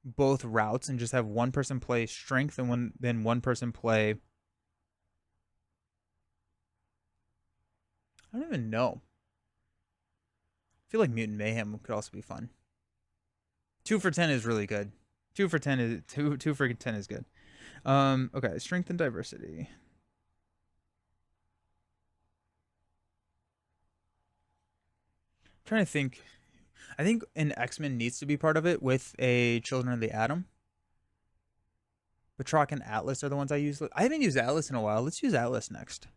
both routes and just have one person play Strength and then one person play... I don't even know. I feel like Mutant Mayhem could also be fun. 2 for 10 is really good. 2 for 10 is good. Okay, Strength and Diversity. I'm trying to think. I think an X-Men needs to be part of it with a Children of the Atom. Batroc and Atlas are the ones I use. I haven't used Atlas in a while. Let's use Atlas next.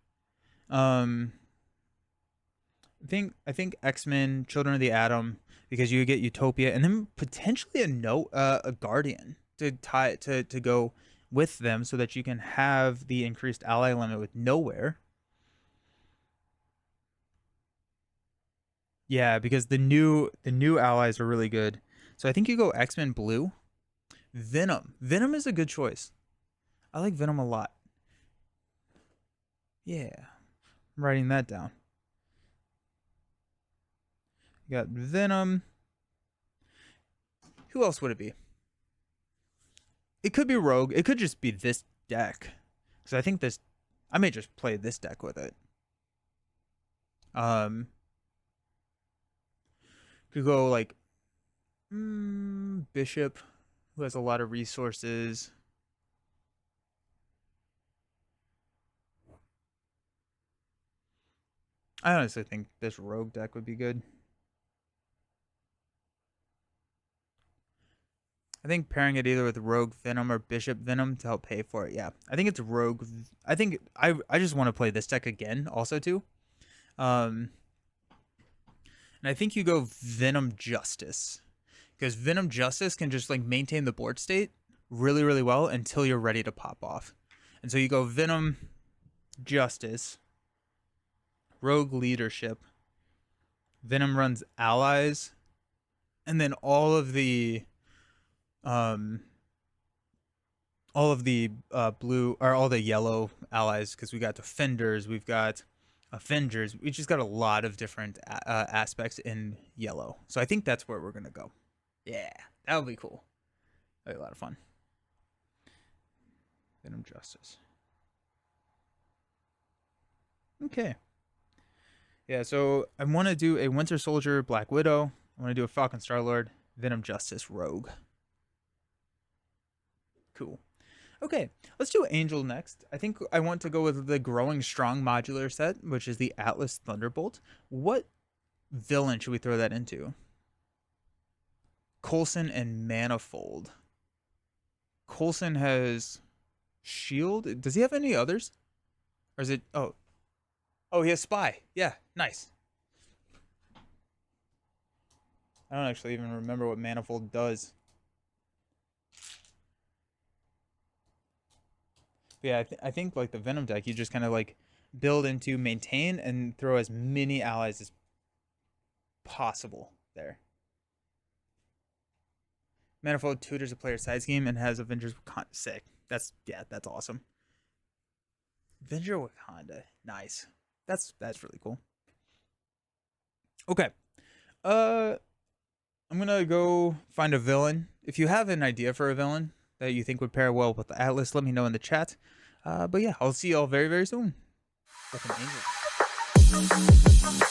I think X-Men, Children of the Atom, because you get Utopia, and then potentially a Guardian to tie to go with them, so that you can have the increased ally limit with Nowhere. Yeah, because the new allies are really good. So I think you go X-Men Blue, Venom. Venom is a good choice. I like Venom a lot. Yeah, I'm writing that down. You got Venom. Who else would it be? It could be Rogue. It could just be this deck. Because I think this, I may just play this deck with it. Um, could go like Bishop, who has a lot of resources. I honestly think this Rogue deck would be good. I think pairing it either with Rogue Venom or Bishop Venom to help pay for it. Yeah, I think it's Rogue. I think I just want to play this deck again, also too. Um, and I think you go Venom Justice, because Venom Justice can just like maintain the board state really really well until you're ready to pop off. And so you go Venom Justice, Rogue Leadership, Venom runs allies, and then um all of the blue or all the yellow allies, because we got defenders, we've got Avengers, we just got a lot of different aspects in yellow. So I think that's where we're gonna go. Yeah, that would be cool. That'd be a lot of fun. Venom Justice. Okay. Yeah, so I want to do a Winter Soldier, Black Widow. I want to do a Falcon Star Lord, Venom Justice, Rogue. Cool. Okay, let's do Angel next. I think I want to go with the Growing Strong modular set, which is the Atlas Thunderbolt. What villain should we throw that into? Coulson and Manifold. Coulson has Shield. Does he have any others? Or is it... Oh, he has Spy. Yeah, nice. I don't actually even remember what Manifold does. But yeah, I think like the Venom deck, you just kind of like build into, maintain, and throw as many allies as possible there. Manifold tutors a player's side scheme and has Avengers Wakanda. Sick. That's awesome. Avenger Wakanda. Nice. That's really cool. Okay. Uh I'm gonna go find a villain. If you have an idea for a villain that you think would pair well with the Atlas, let me know in the chat. But yeah, I'll see y'all very, very soon with an angel.